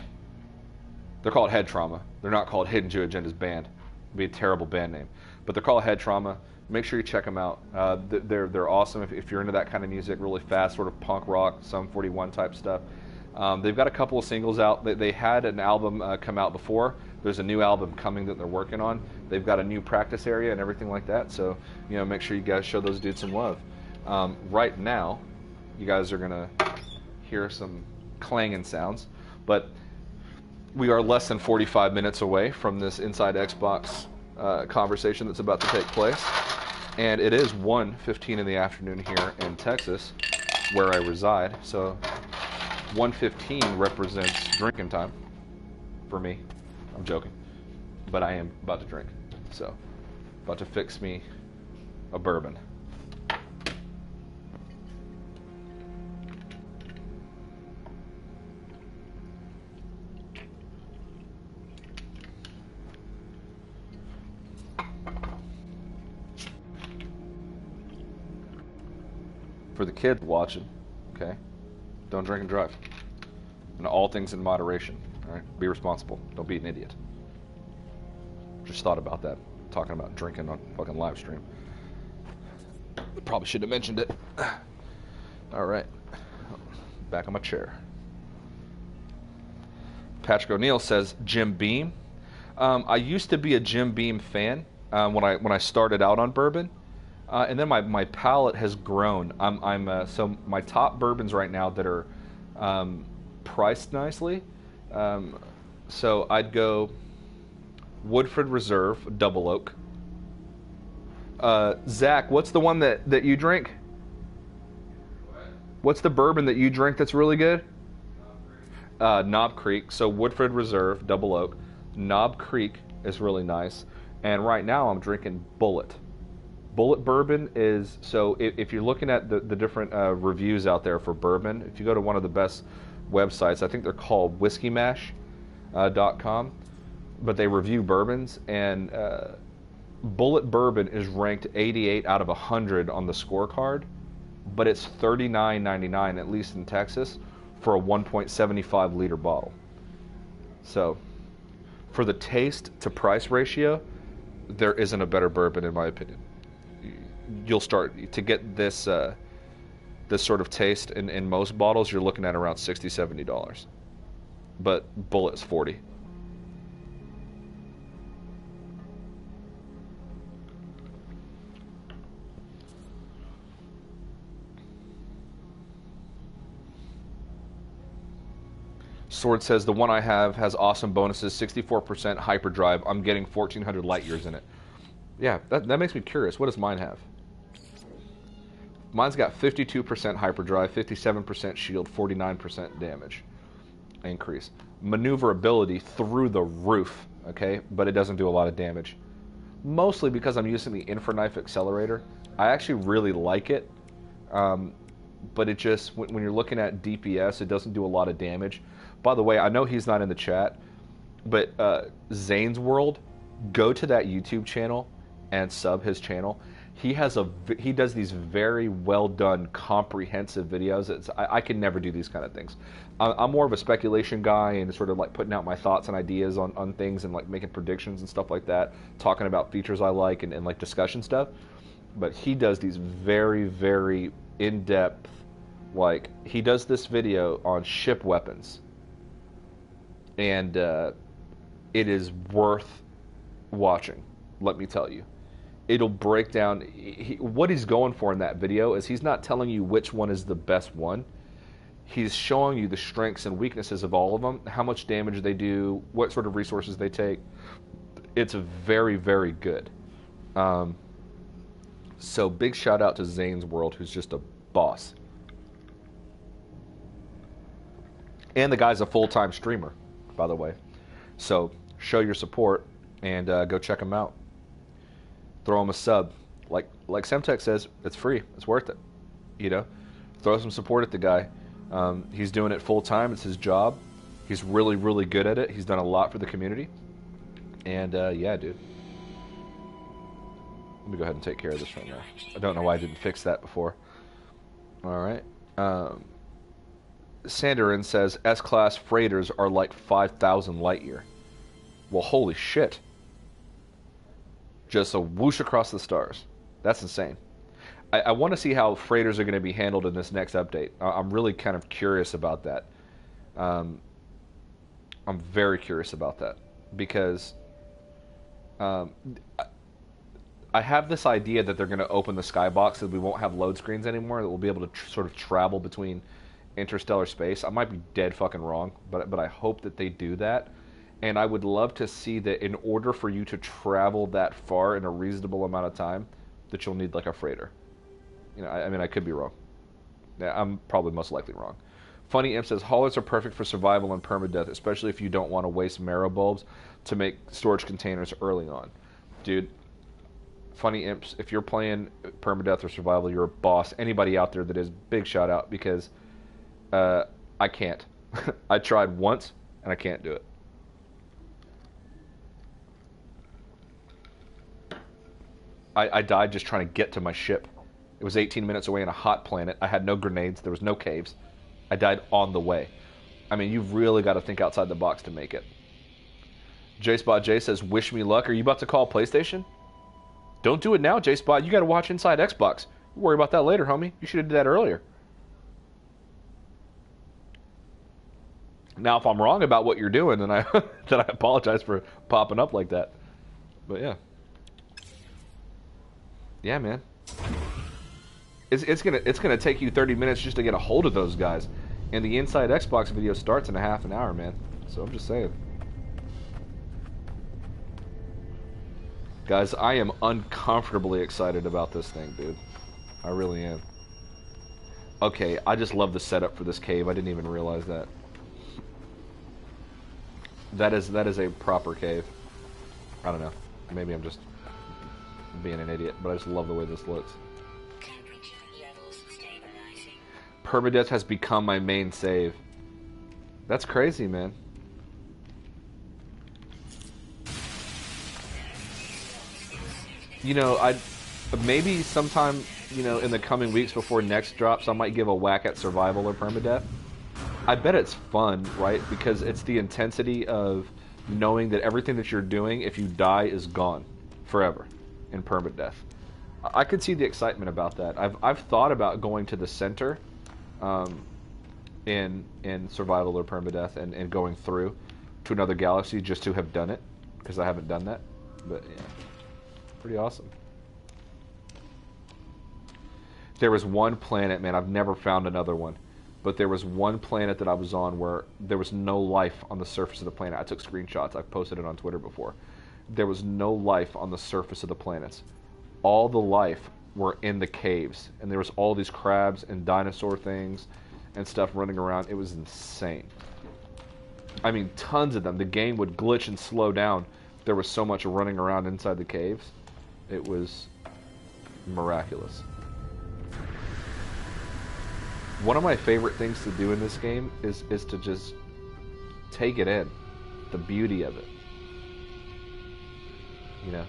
they're called Head Trauma. They're not called HiddenJewAgenda's band. It'd be a terrible band name. But they're called Head Trauma. Make sure you check them out. They're awesome if you're into that kind of music, really fast, sort of punk rock, Sum 41 type stuff. They've got a couple of singles out. They had an album come out before. There's a new album coming that they're working on. They've got a new practice area and everything like that. So, you know, make sure you guys show those dudes some love. Right now, you guys are gonna hear some clanging sounds, but we are less than 45 minutes away from this Inside Xbox conversation that's about to take place, and it is 1:15 in the afternoon here in Texas, where I reside. So 1:15 represents drinking time for me. I'm joking, but I am about to drink. So, about to fix me a bourbon. For the kids watching, okay? Don't drink and drive. And all things in moderation, all right? Be responsible. Don't be an idiot. Just thought about that, talking about drinking on fucking live stream. Probably should have mentioned it. All right. Back on my chair. Patrick O'Neill says, Jim Beam. I used to be a Jim Beam fan when I started out on bourbon. And then my palate has grown. So my top bourbons right now that are priced nicely. So I'd go Woodford Reserve Double Oak. Zach, what's the one that you drink? What? What's the bourbon that you drink that's really good? Knob Creek. So Woodford Reserve Double Oak. Knob Creek is really nice. And right now I'm drinking Bullet. Bullet bourbon is, so if you're looking at the different reviews out there for bourbon, if you go to one of the best websites, I think they're called whiskeymash.com, but they review bourbons, and Bullet bourbon is ranked 88 out of 100 on the scorecard, but it's $39.99, at least in Texas, for a 1.75 liter bottle. So for the taste to price ratio, there isn't a better bourbon in my opinion. you'll start to get this this sort of taste in most bottles. You're looking at around $60-$70, but Bullet's $40. Sword says, the one I have has awesome bonuses, 64% hyperdrive. I'm getting 1,400 light years in it. Yeah, that makes me curious. What does mine have? Mine's got 52% hyperdrive, 57% shield, 49% damage increase. Maneuverability through the roof, okay? But it doesn't do a lot of damage. Mostly because I'm using the Infraknife Accelerator. I actually really like it. But it just, when you're looking at DPS, it doesn't do a lot of damage. By the way, I know he's not in the chat, but Zane's World, go to that YouTube channel and sub his channel. He does these very well done, comprehensive videos. I can never do these kind of things. I'm more of a speculation guy and sort of like putting out my thoughts and ideas on things and like making predictions and stuff like that, talking about features I like and like discussion stuff. But he does these very, very in-depth, like he does this video on ship weapons. And it is worth watching, let me tell you. It'll break down what he's going for in that video is he's not telling you which one is the best one. He's showing you the strengths and weaknesses of all of them, how much damage they do, what sort of resources they take. It's very, very good. So big shout out to Zane's World, who's just a boss. And the guy's a full-time streamer, by the way. So show your support and go check him out. Throw him a sub. Like Semtech says, it's free. It's worth it. You know, throw some support at the guy. He's doing it full-time. It's his job. He's really, really good at it. He's done a lot for the community. And yeah, dude. Let me go ahead and take care of this right now. I don't know why I didn't fix that before. All right. Sanderin says S-Class freighters are like 5,000 light year. Well, holy shit. Just a whoosh across the stars. That's insane. I want to see how freighters are going to be handled in this next update. I'm really kind of curious about that. I'm very curious about that. Because I have this idea that they're going to open the skybox so we won't have load screens anymore. That we'll be able to sort of travel between interstellar space. I might be dead fucking wrong, but I hope that they do that. And I would love to see that in order for you to travel that far in a reasonable amount of time, that you'll need like a freighter. You know, I mean, I could be wrong. Yeah, I'm probably most likely wrong. Funny Imp says, haulers are perfect for survival and permadeath, especially if you don't want to waste marrow bulbs to make storage containers early on. Dude, Funny Imps, if you're playing permadeath or survival, you're a boss. Anybody out there that is, big shout out, because I can't. I tried once, and I can't do it. I died just trying to get to my ship. It was 18 minutes away in a hot planet. I had no grenades. There was no caves. I died on the way. I mean, you've really got to think outside the box to make it. JSpot J says, wish me luck. Are you about to call PlayStation? Don't do it now, JSpot. You got to watch Inside Xbox. We'll worry about that later, homie. You should have did that earlier. Now, if I'm wrong about what you're doing, then I apologize for popping up like that. But yeah. Yeah, man. It's gonna take you 30 minutes just to get a hold of those guys, and the Inside Xbox video starts in a half an hour, man. So I'm just saying, guys. I am uncomfortably excited about this thing, dude. I really am. Okay, I just love the setup for this cave. I didn't even realize that. That is a proper cave. I don't know. Maybe I'm just being an idiot, but I just love the way this looks. Permadeath has become my main save. That's crazy, man. You know, maybe sometime, you know, in the coming weeks before next drops, I might give a whack at survival or permadeath. I bet it's fun, right? Because it's the intensity of knowing that everything that you're doing, if you die, is gone forever in permadeath. I could see the excitement about that. I've thought about going to the center, um, in survival or permadeath, and going through to another galaxy just to have done it, because I haven't done that. But yeah, pretty awesome. There was one planet, man, I've never found another one, but there was one planet that I was on where there was no life on the surface of the planet. I took screenshots. I've posted it on Twitter before. There was no life on the surface of the planets. All the life were in the caves, and there was all these crabs and dinosaur things and stuff running around. It was insane. I mean, tons of them. The game would glitch and slow down. There was so much running around inside the caves. It was miraculous. One of my favorite things to do in this game is to just take it in. The beauty of it. You know?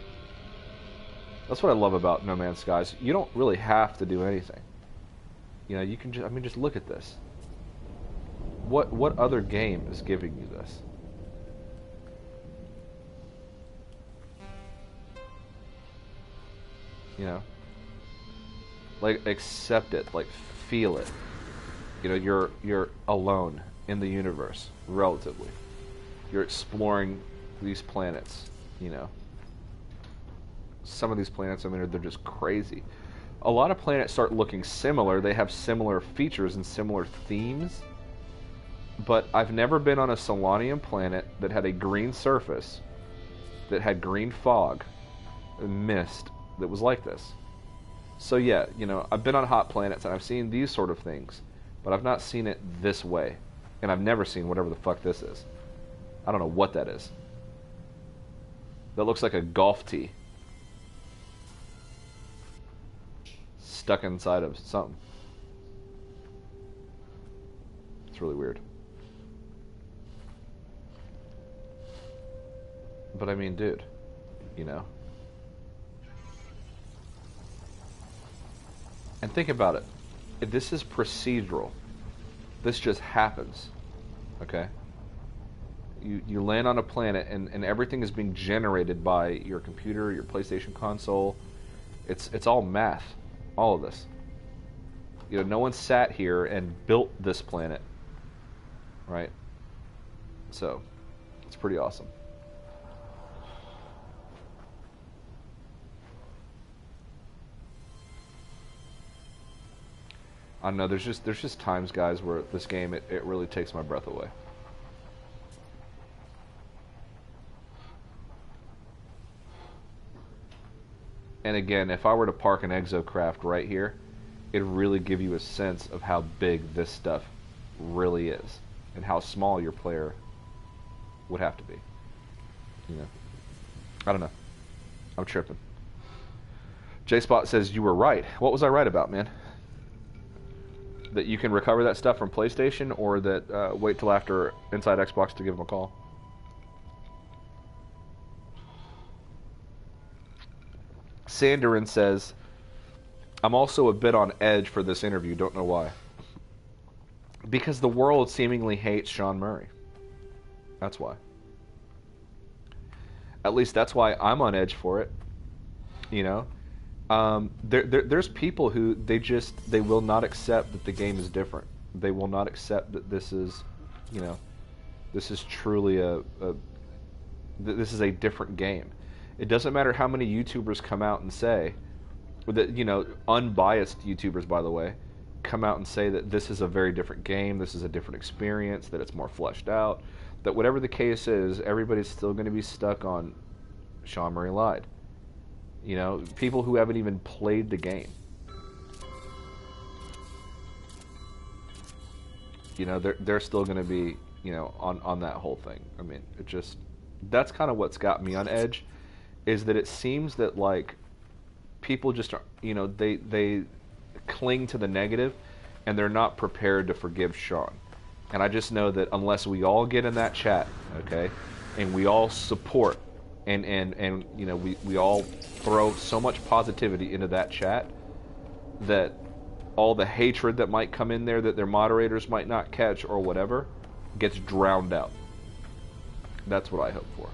That's what I love about No Man's Skies. You don't really have to do anything. You know, you can just, I mean, just look at this. What other game is giving you this? You know? Like, accept it. Like, feel it. You know, you're alone in the universe, relatively. You're exploring these planets, you know. Some of these planets, I mean, they're just crazy. A lot of planets start looking similar. They have similar features and similar themes. But I've never been on a Solanium planet that had a green surface, that had green fog, and mist, that was like this. So yeah, you know, I've been on hot planets and I've seen these sort of things, but I've not seen it this way. And I've never seen whatever the fuck this is. I don't know what that is. That looks like a golf tee. Stuck inside of something. It's really weird. But I mean, dude, you know. And think about it. If this is procedural. This just happens. Okay? You land on a planet and everything is being generated by your computer, your PlayStation console. It's all math. All of this. You know, no one sat here and built this planet. Right? So, it's pretty awesome. I don't know, there's just times, guys, where this game, it really takes my breath away. And again, if I were to park an exocraft right here, it'd really give you a sense of how big this stuff really is, and how small your player would have to be. You know, I don't know. I'm tripping. J-Spot says, you were right. What was I right about, man? That you can recover that stuff from PlayStation, or that wait till after Inside Xbox to give them a call? Sanderin says, I'm also a bit on edge for this interview. Don't know why. Because the world seemingly hates Sean Murray. That's why. At least that's why I'm on edge for it. You know? There's people who they will not accept that the game is different. They will not accept that this is, you know, this is truly this is a different game. It doesn't matter how many YouTubers come out and say, that, you know, unbiased YouTubers, by the way, come out and say that this is a very different game, this is a different experience, that it's more fleshed out, that whatever the case is, everybody's still going to be stuck on Sean Murray lied. You know, people who haven't even played the game. You know, they're still going to be, you know, on that whole thing. I mean, it just, that's kind of what's got me on edge, is that it seems that, like, people just are, you know, they cling to the negative, and they're not prepared to forgive Sean. And I just know that unless we all get in that chat, okay, and we all support, and you know, we all throw so much positivity into that chat, that all the hatred that might come in there that their moderators might not catch or whatever gets drowned out. That's what I hope for.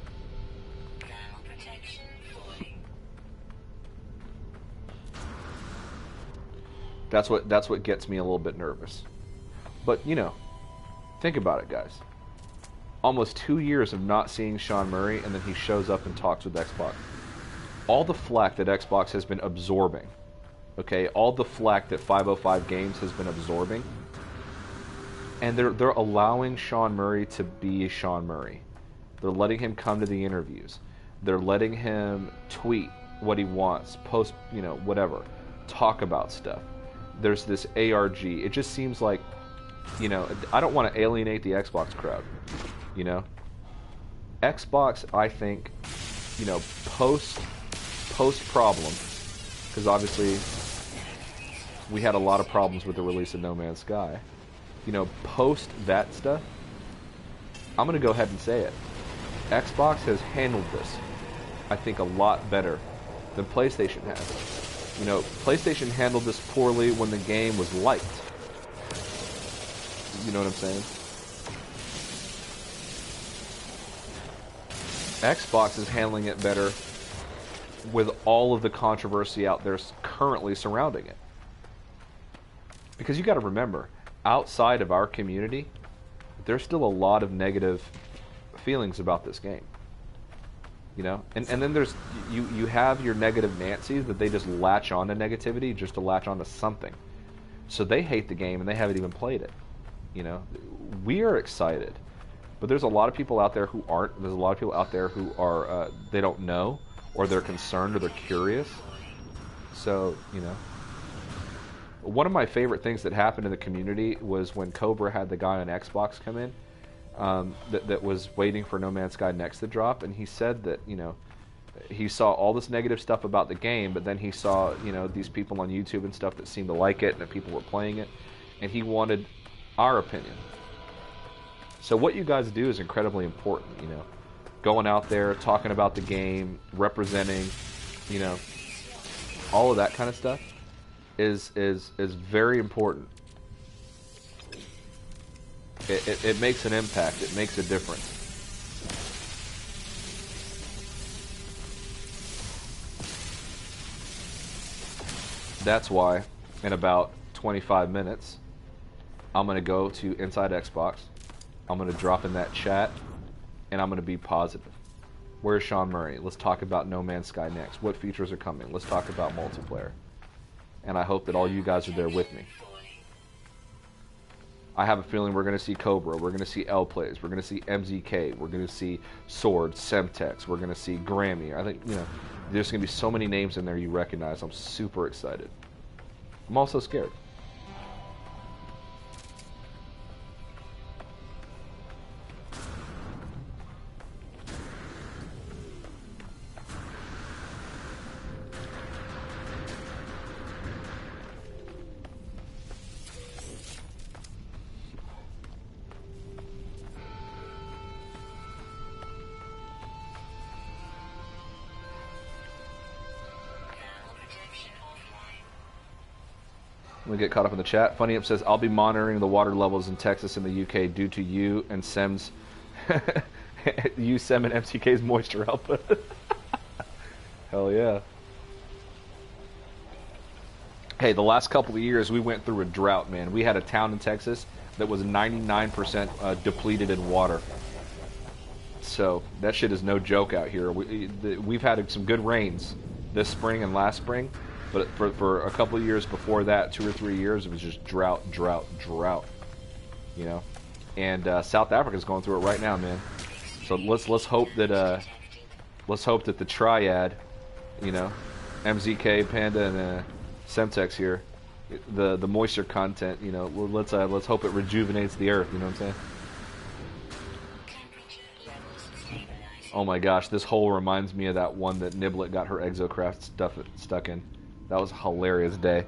That's what gets me a little bit nervous. But you know, think about it, guys. Almost 2 years of not seeing Sean Murray, and then he shows up and talks with Xbox. All the flack that Xbox has been absorbing, okay, all the flack that 505 Games has been absorbing, and they're allowing Sean Murray to be Sean Murray. They're letting him come to the interviews. They're letting him tweet what he wants, post, you know, whatever, talk about stuff. There's this ARG. It just seems like, you know, I don't want to alienate the Xbox crowd, you know. Xbox, I think, you know, post problem, because obviously we had a lot of problems with the release of No Man's Sky. You know, post that stuff, I'm going to go ahead and say it. Xbox has handled this, I think, a lot better than PlayStation has. You know, PlayStation handled this poorly when the game was liked. You know what I'm saying? Xbox is handling it better with all of the controversy out there currently surrounding it. Because you got to remember, outside of our community, there's still a lot of negative feelings about this game. You know? And then there's, you have your negative Nancy's that they just latch on to negativity just to latch on to something. So they hate the game and they haven't even played it. You know? We are excited. But there's a lot of people out there who aren't. There's a lot of people out there who are, they don't know, or they're concerned, or they're curious. So, you know. One of my favorite things that happened in the community was when Cobra had the guy on Xbox come in that was waiting for No Man's Sky Next to drop, and he said that, you know, he saw all this negative stuff about the game, but then he saw, you know, these people on YouTube and stuff that seemed to like it and that people were playing it, and he wanted our opinion. So what you guys do is incredibly important, you know. Going out there, talking about the game, representing, you know, all of that kind of stuff is very important. It makes an impact. It makes a difference. That's why in about 25 minutes I'm going to go to Inside Xbox. I'm going to drop in that chat, and I'm going to be positive. Where's Sean Murray? Let's talk about No Man's Sky Next. What features are coming? Let's talk about multiplayer. And I hope that all you guys are there with me. I have a feeling we're going to see Cobra. We're going to see L-Plays. We're going to see MZK. We're going to see Sword, Semtex. We're going to see Grammy. I think, you know, there's going to be so many names in there you recognize. I'm super excited. I'm also scared. We get caught up in the chat. Funny Up says, I'll be monitoring the water levels in Texas and the UK due to you and Sem's you, Sem, and MCK's moisture output. Hell yeah. Hey, the last couple of years we went through a drought, man. We had a town in Texas that was 99% depleted in water. So that shit is no joke out here. We've had some good rains this spring and last spring. But for a couple of years before that, 2 or 3 years, it was just drought. You know, and South Africa's going through it right now, man. So let's hope that the triad, you know, MZK, Panda, and Semtex here, the moisture content, you know, let's hope it rejuvenates the earth. You know what I'm saying? Oh my gosh, this hole reminds me of that one that Niblet got her Exocraft stuff stuck in. That was a hilarious day.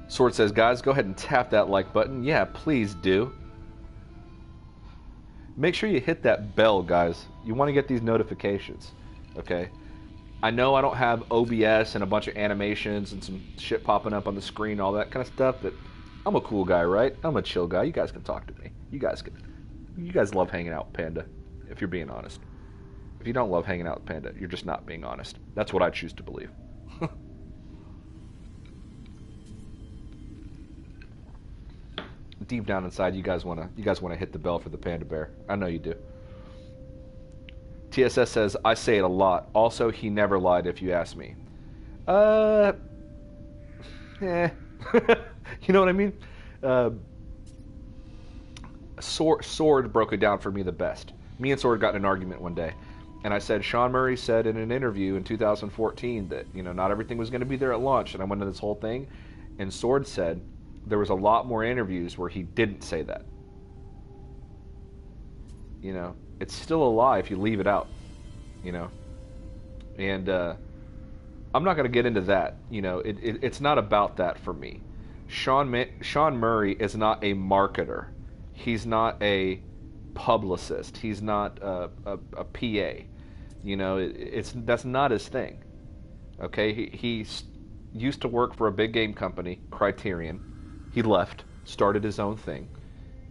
Sword says, guys, go ahead and tap that like button. Yeah, please do. Make sure you hit that bell, guys. You want to get these notifications, okay? I know I don't have OBS and a bunch of animations and some shit popping up on the screen, all that kind of stuff, but I'm a cool guy, right? I'm a chill guy. You guys can talk to me. You guys love hanging out with Panda, if you're being honest. If you don't love hanging out with Panda, you're just not being honest. That's what I choose to believe. deep down inside, you guys wanna hit the bell for the panda bear. I know you do. TSS says, I say it a lot. Also, he never lied if you ask me. You know what I mean? Sword broke it down for me the best. Me and Sword got in an argument one day, and I said Sean Murray said in an interview in 2014 that, you know, not everything was going to be there at launch, and I went into this whole thing, and Sword said there was a lot more interviews where he didn't say that. You know, it's still a lie if you leave it out, you know. And I'm not going to get into that. You know, it's not about that for me. Sean Murray is not a marketer. He's not a publicist. He's not a PA. You know, that's not his thing. Okay, he used to work for a big game company, Criterion. He left, started his own thing,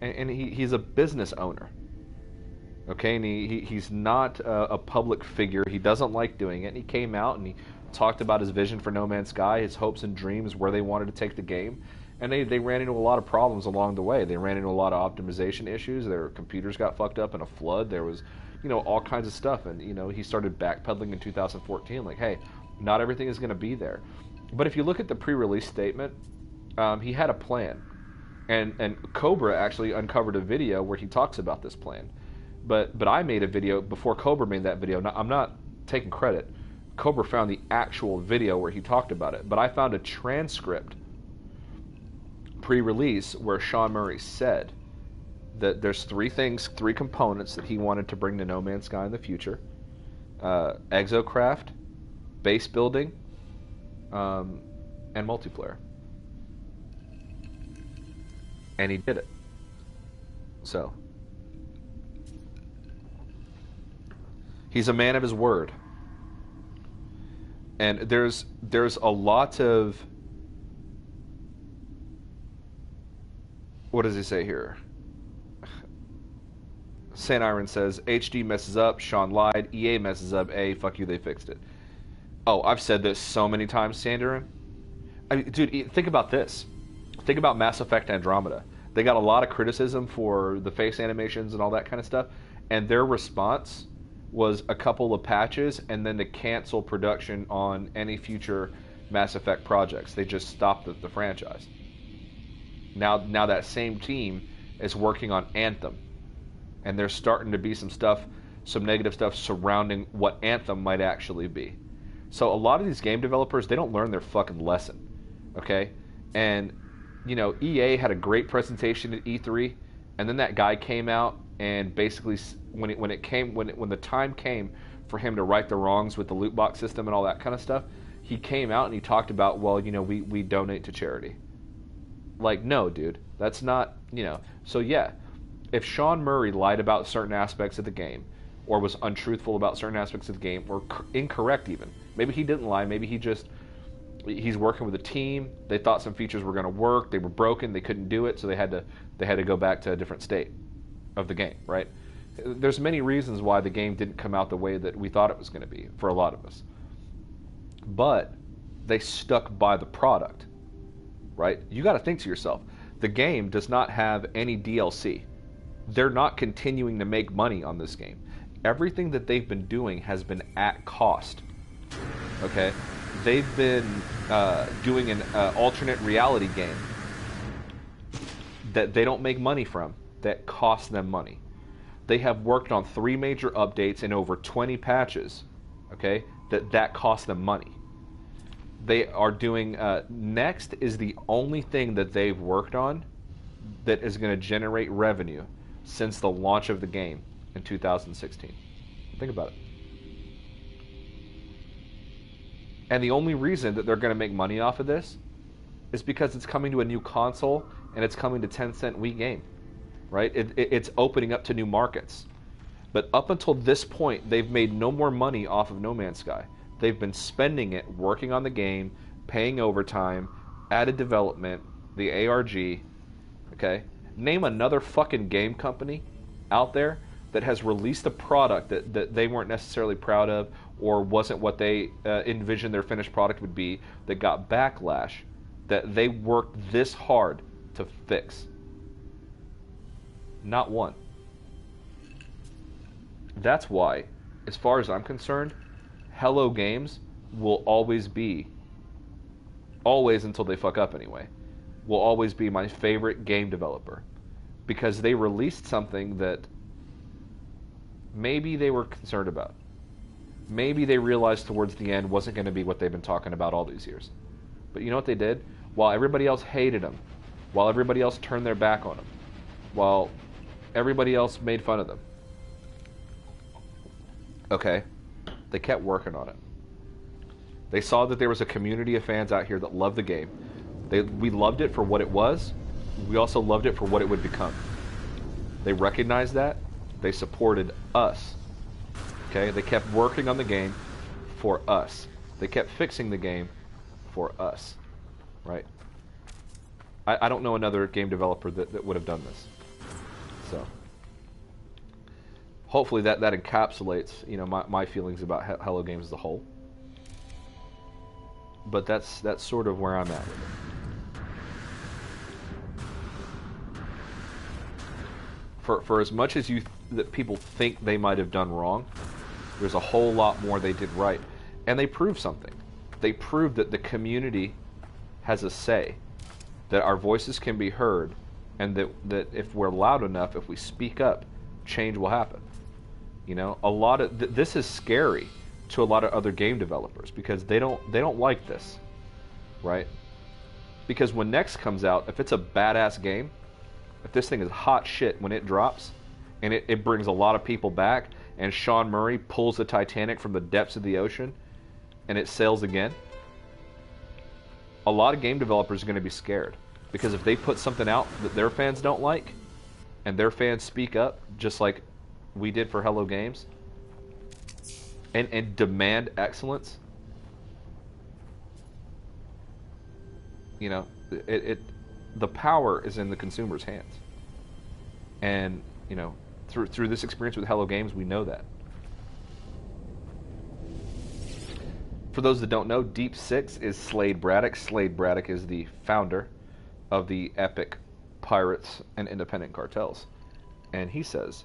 and he's a business owner. Okay, and he's not a public figure. He doesn't like doing it. And he came out and he talked about his vision for No Man's Sky, his hopes and dreams, where they wanted to take the game. And they ran into a lot of problems along the way. They ran into a lot of optimization issues. Their computers got fucked up in a flood. There was, you know, all kinds of stuff. And, you know, he started backpedaling in 2014, like, hey, not everything is going to be there. But if you look at the pre-release statement, he had a plan. And Cobra actually uncovered a video where he talks about this plan. But I made a video before Cobra made that video. Now, I'm not taking credit. Cobra found the actual video where he talked about it. But I found a transcript pre-release where Sean Murray said that there's three components that he wanted to bring to No Man's Sky in the future. Exocraft, base building, and multiplayer. And he did it. So he's a man of his word. And there's a lot of, what does he say here? Saint Iron says, HD messes up, Sean lied, EA messes up, fuck you, they fixed it. Oh, I've said this so many times, Sandarin. I mean, dude, think about this. Think about Mass Effect Andromeda. They got a lot of criticism for the face animations and all that kind of stuff, and their response was a couple of patches and then to cancel production on any future Mass Effect projects. They just stopped the franchise. Now that same team is working on Anthem, and there's starting to be some negative stuff surrounding what Anthem might actually be. So a lot of these game developers, they don't learn their fucking lesson, okay? And, you know, EA had a great presentation at E3, and then that guy came out and basically, when the time came for him to right the wrongs with the loot box system and all that kind of stuff, he came out and he talked about, well, you know, we donate to charity. Like, no, dude, that's not, you know. So yeah, if Sean Murray lied about certain aspects of the game, or was untruthful about certain aspects of the game, or incorrect even, maybe he didn't lie, maybe he's working with a team, they thought some features were going to work, they were broken, they couldn't do it, so they had to go back to a different state of the game, right? There's many reasons why the game didn't come out the way that we thought it was going to be for a lot of us. But they stuck by the product, right? You got to think to yourself, the game does not have any DLC. They're not continuing to make money on this game. Everything that they've been doing has been at cost, okay? They've been doing an alternate reality game that they don't make money from, that costs them money. They have worked on 3 major updates and over 20 patches, okay, that cost them money. They are doing, Next is the only thing that they've worked on that is going to generate revenue since the launch of the game in 2016. Think about it. And the only reason that they're going to make money off of this is because it's coming to a new console and it's coming to 10-cent Wii game, right? It's opening up to new markets. But up until this point, they've made no more money off of No Man's Sky. They've been spending it working on the game, paying overtime, added development, the ARG, okay? Name another fucking game company out there that has released a product that they weren't necessarily proud of or wasn't what they envisioned their finished product would be, that got backlash, that they worked this hard to fix. Not one. That's why, as far as I'm concerned, Hello Games will always be, always until they fuck up anyway, will always be my favorite game developer. Because they released something that maybe they were concerned about. Maybe they realized towards the end wasn't going to be what they've been talking about all these years. But you know what they did? While everybody else hated them, while everybody else turned their back on them, while everybody else made fun of them, okay, they kept working on it. They saw that there was a community of fans out here that loved the game. We loved it for what it was. We also loved it for what it would become. They recognized that. They supported us. Okay? They kept working on the game for us. They kept fixing the game for us. Right? I don't know another game developer that would have done this. So, hopefully that encapsulates, you know, my feelings about Hello Games as a whole. But that's sort of where I'm at with it. For as much as that people think they might have done wrong, there's a whole lot more they did right. And they proved something. They proved that the community has a say, that our voices can be heard, and that if we're loud enough, if we speak up, change will happen. You know, a lot of this is scary to a lot of other game developers because they don't like this, right? Because when Next comes out, if it's a badass game, if this thing is hot shit when it drops, and it brings a lot of people back, and Sean Murray pulls the Titanic from the depths of the ocean, and it sails again, a lot of game developers are going to be scared. Because if they put something out that their fans don't like, and their fans speak up, just like we did for Hello Games, and demand excellence, you know, the power is in the consumer's hands. And, you know, through this experience with Hello Games, we know that. For those that don't know, Deep Six is Slade Braddock. Slade Braddock is the founder of the Epic Pirates and Independent Cartels. And he says,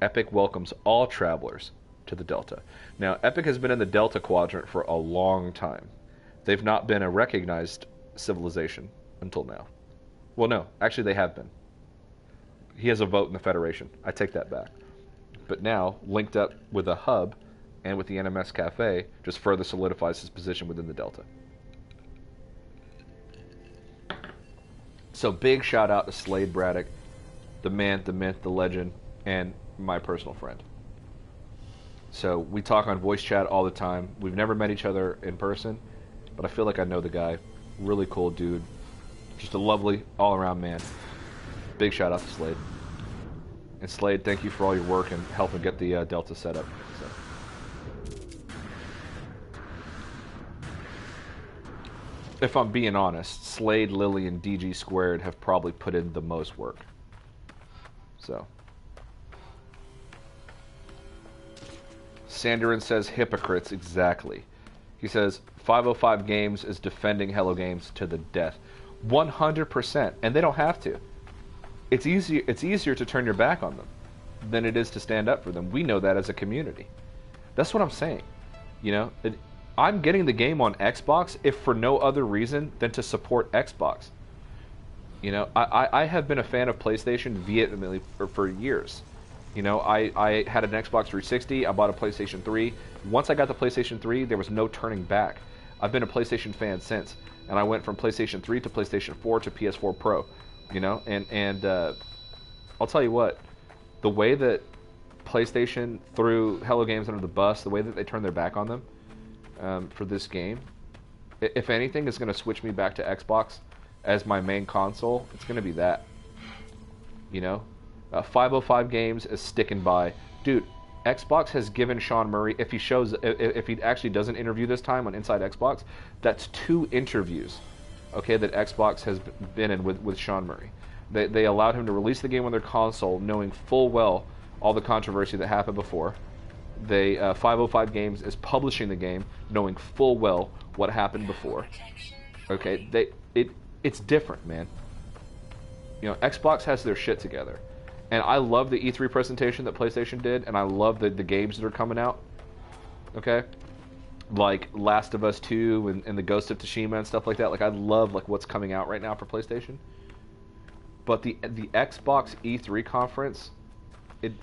Epic welcomes all travelers to the Delta. Now, Epic has been in the Delta Quadrant for a long time. They've not been a recognized civilization until now. Well, no, actually they have been. He has a vote in the Federation. I take that back. But now, linked up with a hub and with the NMS Cafe, just further solidifies his position within the Delta. So big shout out to Slade Braddock, the man, the myth, the legend, and my personal friend. So we talk on voice chat all the time. We've never met each other in person, but I feel like I know the guy. Really cool dude. Just a lovely all-around man. Big shout out to Slade. And Slade, thank you for all your work and helping get the Delta set up. So. If I'm being honest, Slade, Lily, and DG Squared have probably put in the most work. So. Sanderin says hypocrites, exactly. He says 505 Games is defending Hello Games to the death. 100%, and they don't have to. It's easier to turn your back on them than it is to stand up for them. We know that as a community. That's what I'm saying. You know, I'm getting the game on Xbox if for no other reason than to support Xbox. You know, I have been a fan of PlayStation vehemently for years. You know, I had an Xbox 360, I bought a PlayStation 3. Once I got the PlayStation 3, there was no turning back. I've been a PlayStation fan since, and I went from PlayStation 3 to PlayStation 4 to PS4 Pro. You know, and I'll tell you what, the way that PlayStation threw Hello Games under the bus, the way that they turned their back on them for this game, if anything is going to switch me back to Xbox as my main console, it's going to be that. You know, 505 Games is sticking by. Dude, Xbox has given Sean Murray, if he actually does an interview this time on Inside Xbox, that's 2 interviews. Okay, that Xbox has been in with Sean Murray. They allowed him to release the game on their console, knowing full well all the controversy that happened before. 505 Games is publishing the game, knowing full well what happened before. Okay, it's different, man. You know, Xbox has their shit together, And I love the E3 presentation that PlayStation did, and I love the games that are coming out. Okay, like Last of Us 2 and the Ghost of Tsushima and stuff like that. Like I love like what's coming out right now for PlayStation. But the Xbox E3 conference, it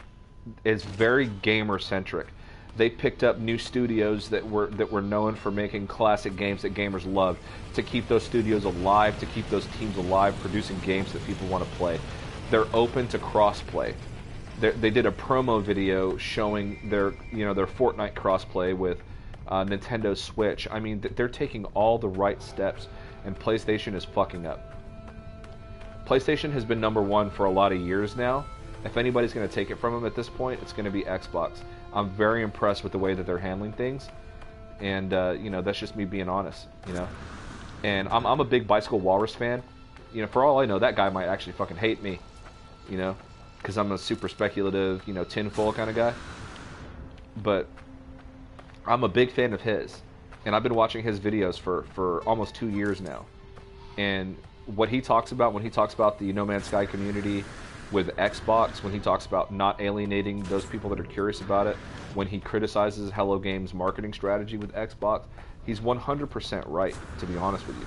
is very gamer centric. They picked up new studios that were known for making classic games that gamers loved, to keep those studios alive, to keep those teams alive, producing games that people want to play. They're open to crossplay. They did a promo video showing their Fortnite crossplay with Nintendo Switch. I mean, they're taking all the right steps, and PlayStation is fucking up. PlayStation has been number one for a lot of years now. If anybody's going to take it from them at this point, it's going to be Xbox. I'm very impressed with the way that they're handling things, and that's just me being honest. And I'm a big Bicycle Walrus fan. For all I know, that guy might actually fucking hate me. Because I'm a super speculative, tinfoil kind of guy. But I'm a big fan of his, and I've been watching his videos for almost 2 years now. And what he talks about when he talks about the No Man's Sky community with Xbox, when he talks about not alienating those people that are curious about it, when he criticizes Hello Games' marketing strategy with Xbox, he's 100% right, to be honest with you.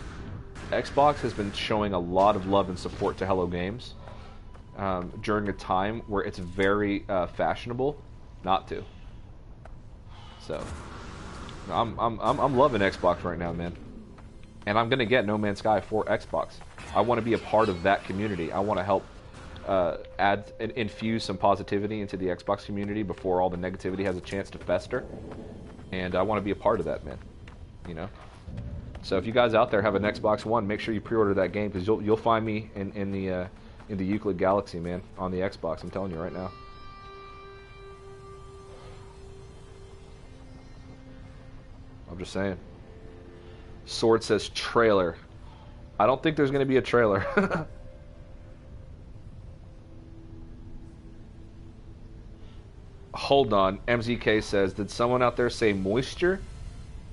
Xbox has been showing a lot of love and support to Hello Games during a time where it's very fashionable not to. So I'm loving Xbox right now, man. And I'm gonna get No Man's Sky for Xbox. I want to be a part of that community. I want to help add and infuse some positivity into the Xbox community before all the negativity has a chance to fester. And I want to be a part of that, man. So if you guys out there have an Xbox One, make sure you pre-order that game, because you'll find me in the Euclid Galaxy, man, on the Xbox. I'm telling you right now. I'm just saying. Sword says trailer. I don't think there's going to be a trailer. Hold on. MZK says, did someone out there say moisture?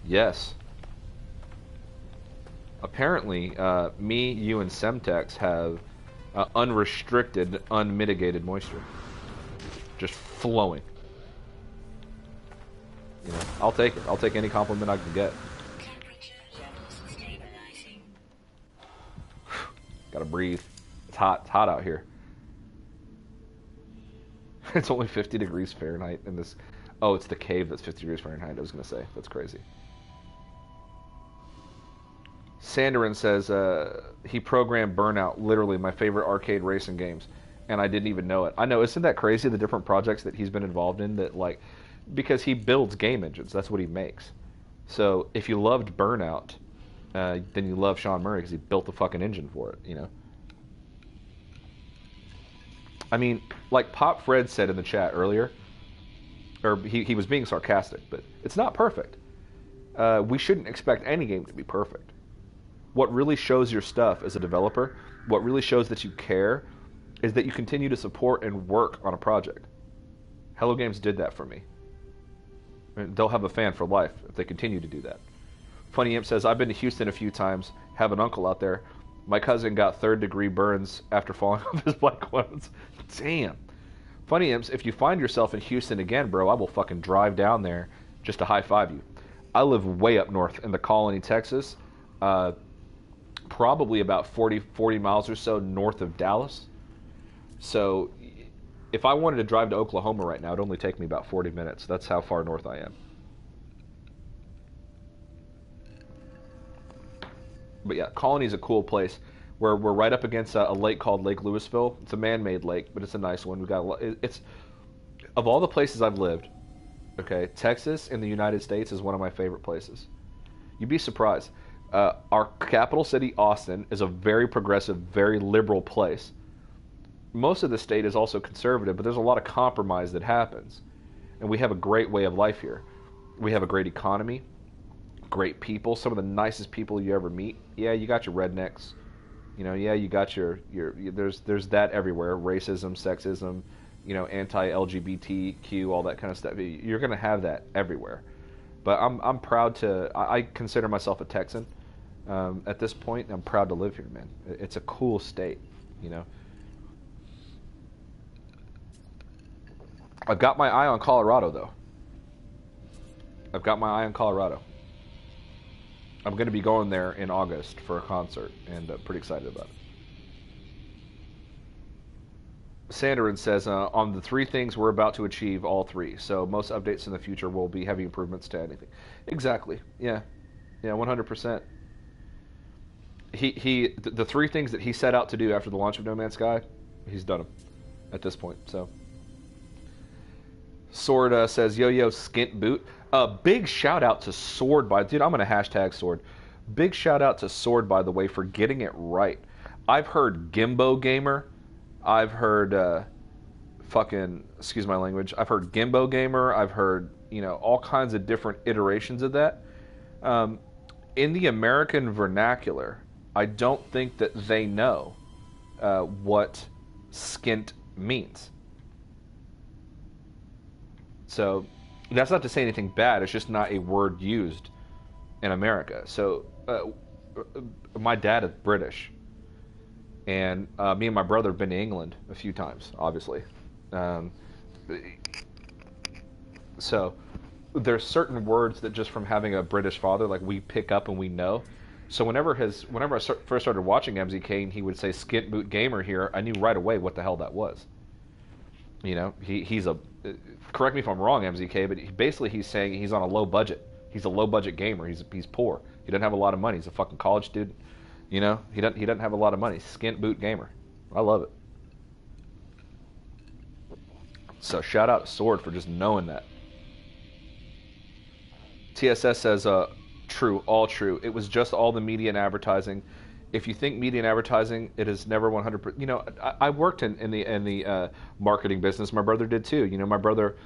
Yes. Apparently, me, you, and Semtex have unrestricted, unmitigated moisture. Just flowing. I'll take it. I'll take any compliment I can get. Gotta breathe. It's hot. It's hot out here. It's only 50 degrees Fahrenheit in this. Oh, it's the cave that's 50 degrees Fahrenheit. I was gonna say. That's crazy. Sandarin says he programmed Burnout, literally my favorite arcade racing games, and I didn't even know it. I know, isn't that crazy, the different projects that he's been involved in, that because he builds game engines, that's what he makes. So if you loved Burnout, then you love Sean Murray because he built the fucking engine for it, I mean, like Pop Fred said in the chat earlier, or he was being sarcastic, but it's not perfect. We shouldn't expect any game to be perfect. What really shows your stuff as a developer, what really shows that you care, is that you continue to support and work on a project. Hello Games did that for me. And they'll have a fan for life if they continue to do that. Funny Imp says, I've been to Houston a few times, have an uncle out there. My cousin got 3rd-degree burns after falling off his bike once. Damn. Funny Imps, if you find yourself in Houston again, bro, I will fucking drive down there just to high-five you. I live way up north in the Colony, Texas. Probably about 40 miles or so north of Dallas. So if I wanted to drive to Oklahoma right now, it'd only take me about 40 minutes. That's how far north I am. But yeah, Colony's a cool place. We're right up against a lake called Lake Louisville. It's a man-made lake, but it's a nice one. We got it's of all the places I've lived, okay, Texas in the United States is one of my favorite places. You'd be surprised. Our capital city, Austin, is a very progressive, very liberal place. Most of the state is also conservative, but there's a lot of compromise that happens. And we have a great way of life here. We have a great economy, great people, some of the nicest people you ever meet. Yeah, you got your rednecks. Yeah, you got your there's that everywhere. Racism, sexism, anti-LGBTQ, all that kind of stuff. You're going to have that everywhere. But I'm proud to, I consider myself a Texan at this point. I'm proud to live here, man. It's a cool state, I've got my eye on Colorado, though. I've got my eye on Colorado. I'm going to be going there in August for a concert, and pretty excited about it. Sanderin says, on the 3 things we're about to achieve, all 3. So most updates in the future will be heavy improvements to anything. Exactly. Yeah. Yeah, 100%. The 3 things that he set out to do after the launch of No Man's Sky, he's done them at this point. So, Sword says, yo, skint boot. Big shout out to Sword, dude, I'm going to hashtag Sword. Big shout out to Sword, by the way, for getting it right. I've heard Gimbo Gamer. I've heard excuse my language. I've heard Gimbo Gamer. I've heard, all kinds of different iterations of that. In the American vernacular, I don't think that they know what skint means. So that's not to say anything bad. It's just not a word used in America. So my dad is British. And me and my brother have been to England a few times, obviously. So there's certain words that just from having a British father, like, we pick up and we know. So whenever I first started watching MZK and he would say skint boot gamer here, I knew right away what the hell that was. He's a, correct me if I'm wrong, MZK, but he's saying he's on a low budget. He's a low budget gamer. He's poor. He doesn't have a lot of money. He's a fucking college student. He doesn't have a lot of money. Skint boot gamer. I love it. So shout out to Sword for just knowing that. TSS says, true, all true. It was just all the media and advertising. If you think media and advertising, it is never 100%. I worked in the marketing business. My brother did too. My brother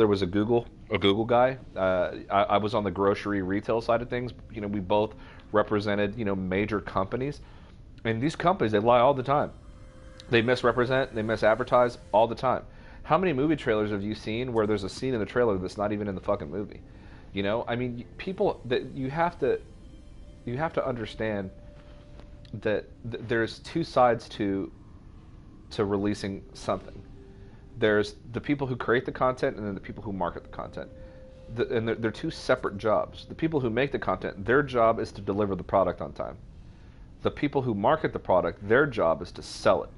was a Google guy. I was on the grocery retail side of things. We both represented major companies, and these companies, they lie all the time. They misrepresent, they misadvertise all the time. How many movie trailers have you seen where there's a scene in the trailer that's not even in the fucking movie? People, that you have to understand that there's 2 sides to releasing something. There's the people who create the content, and then the people who market the content. And they're 2 separate jobs. The people who make the content, their job is to deliver the product on time. The people who market the product, their job is to sell it.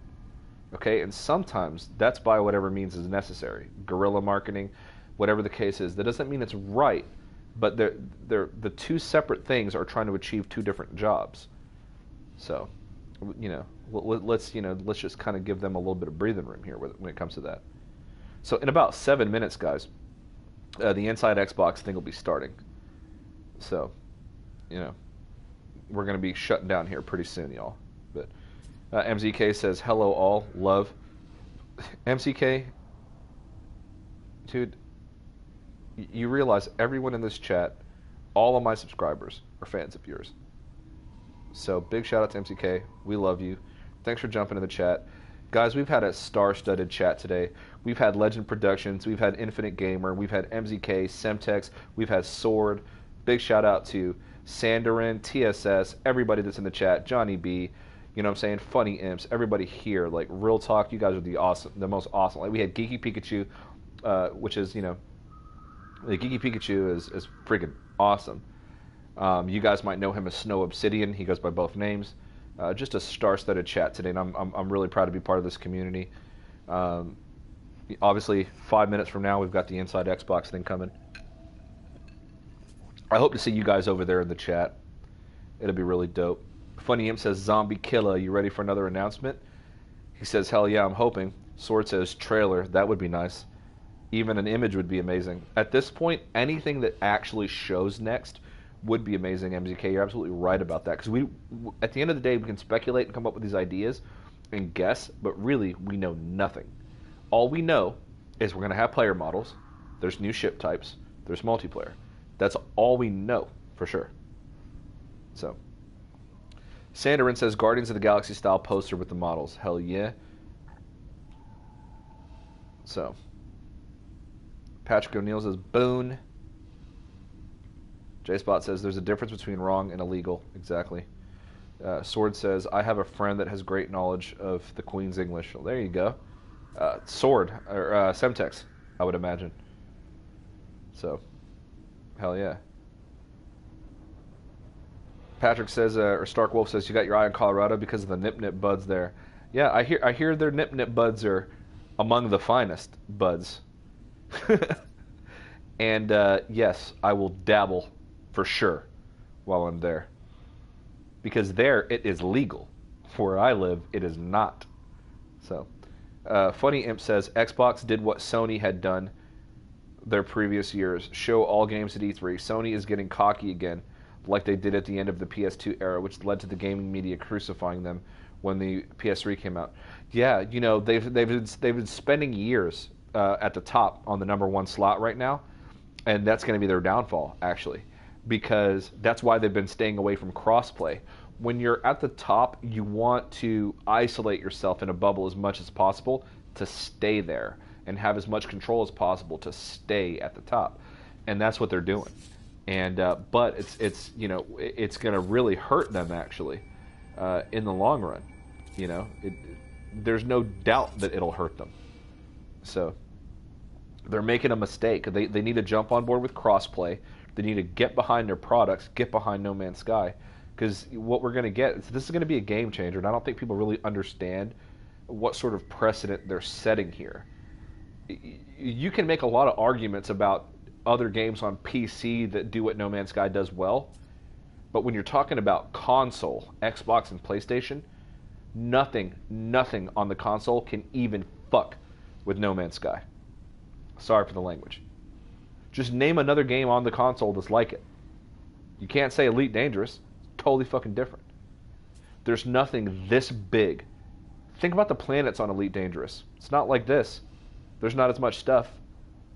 Okay, and sometimes that's by whatever means is necessary. Guerrilla marketing, whatever the case is. That doesn't mean it's right, but they're the 2 separate things are trying to achieve 2 different jobs. So, let's just kind of give them a little bit of breathing room here when it comes to that. So in about 7 minutes, guys, the Inside Xbox thing will be starting. So, we're going to be shutting down here pretty soon, y'all. But MZK says, hello all, love. MZK, dude, you realize everyone in this chat, all of my subscribers are fans of yours. So big shout out to MCK. We love you. Thanks for jumping in the chat. Guys, we've had a star-studded chat today. We've had Legend Productions. We've had Infinite Gamer. We've had MZK, Semtex. We've had Sword. Big shout out to Sanderin, TSS, everybody that's in the chat, Johnny B, you know what I'm saying, Funny Imps, everybody here. Like, real talk, you guys are the most awesome. Like, we had Geeky Pikachu, which is, the Geeky Pikachu is freaking awesome. You guys might know him as Snow Obsidian. He goes by both names. Just a star-studded chat today, and I'm really proud to be part of this community. Obviously, 5 minutes from now, we've got the Inside Xbox thing coming. I hope to see you guys over there in the chat. It'll be really dope. Funny Imp says, Zombie Killer, you ready for another announcement? He says, hell yeah, I'm hoping. Sword says, trailer, that would be nice. Even an image would be amazing. At this point, anything that actually shows next would be amazing, MZK. You're absolutely right about that. Because at the end of the day, we can speculate and come up with these ideas and guess, but really, we know nothing. All we know is we're going to have player models, there's new ship types, there's multiplayer. That's all we know for sure. So, Sanderin says, Guardians of the Galaxy style poster with the models. Hell yeah. So, Patrick O'Neill says, Boone. J-Spot says, there's a difference between wrong and illegal. Exactly. Sword says, I have a friend that has great knowledge of the Queen's English. Well, there you go. Sword, or Semtex, I would imagine. So, hell yeah. Patrick says, or Stark Wolf says, you got your eye on Colorado because of the Nip Nip buds there. Yeah, I hear their Nip Nip buds are among the finest buds. And yes, I will dabble for sure while I'm there. Because there, it is legal. Where I live, it is not. So, Funny Imp says, Xbox did what Sony had done their previous years. Show all games at E3. Sony is getting cocky again, like they did at the end of the PS2 era, which led to the gaming media crucifying them when the PS3 came out. Yeah, you know, they've been spending years at the top on the #1 slot right now, and that's going to be their downfall, actually, because that's why they've been staying away from crossplay. When you're at the top, you want to isolate yourself in a bubble as much as possible to stay there and have as much control as possible to stay at the top, and that's what they're doing. And but it's you know, it's going to really hurt them actually in the long run. You know, there's no doubt that it'll hurt them. So they're making a mistake. They need to jump on board with crossplay. They need to get behind their products, get behind No Man's Sky, because what we're going to get, this is going to be a game changer, and I don't think people really understand what sort of precedent they're setting here. You can make a lot of arguments about other games on PC that do what No Man's Sky does well, but when you're talking about console, Xbox and PlayStation, nothing on the console can even fuck with No Man's Sky. Sorry for the language. Just name another game on the console that's like it. You can't say Elite Dangerous. It's totally fucking different. There's nothing this big. Think about the planets on Elite Dangerous. It's not like this. There's not as much stuff.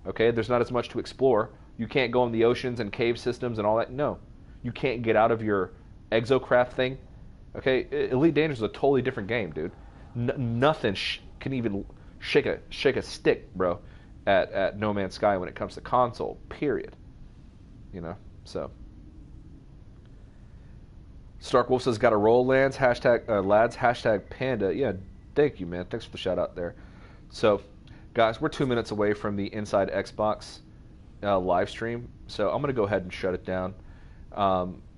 Okay? There's not as much to explore. You can't go in the oceans and cave systems and all that. No. You can't get out of your exocraft thing. Okay? Elite Dangerous is a totally different game, dude. Nothing can even shake a stick, bro, at No Man's Sky when it comes to console, period. You know? So. Stark Wolf says, got a roll, lads, hashtag Panda. Yeah, thank you, man. Thanks for the shout out there. So, guys, we're 2 minutes away from the Inside Xbox live stream, so I'm going to go ahead and shut it down.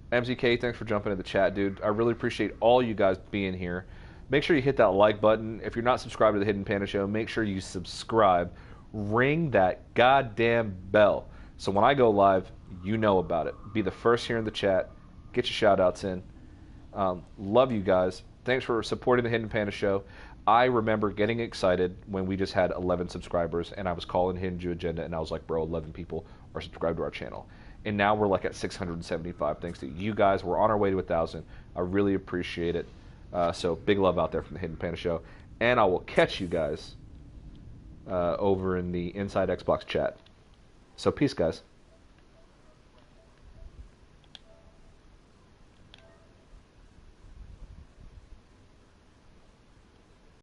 MZK, thanks for jumping in the chat, dude. I really appreciate all you guys being here. Make sure you hit that like button. If you're not subscribed to the Hidden Panda Show, make sure you subscribe. Ring that goddamn bell, so when I go live, you know about it. Be the first here in the chat. Get your shout-outs in. Love you guys. Thanks for supporting the Hidden Panda Show. I remember getting excited when we just had 11 subscribers, and I was calling HiddenJewAgenda, and I was like, bro, 11 people are subscribed to our channel. And now we're like at 675, thanks to you guys. We're on our way to 1,000. I really appreciate it. So big love out there from the Hidden Panda Show. And I will catch you guys over in the Inside Xbox chat. So peace, guys.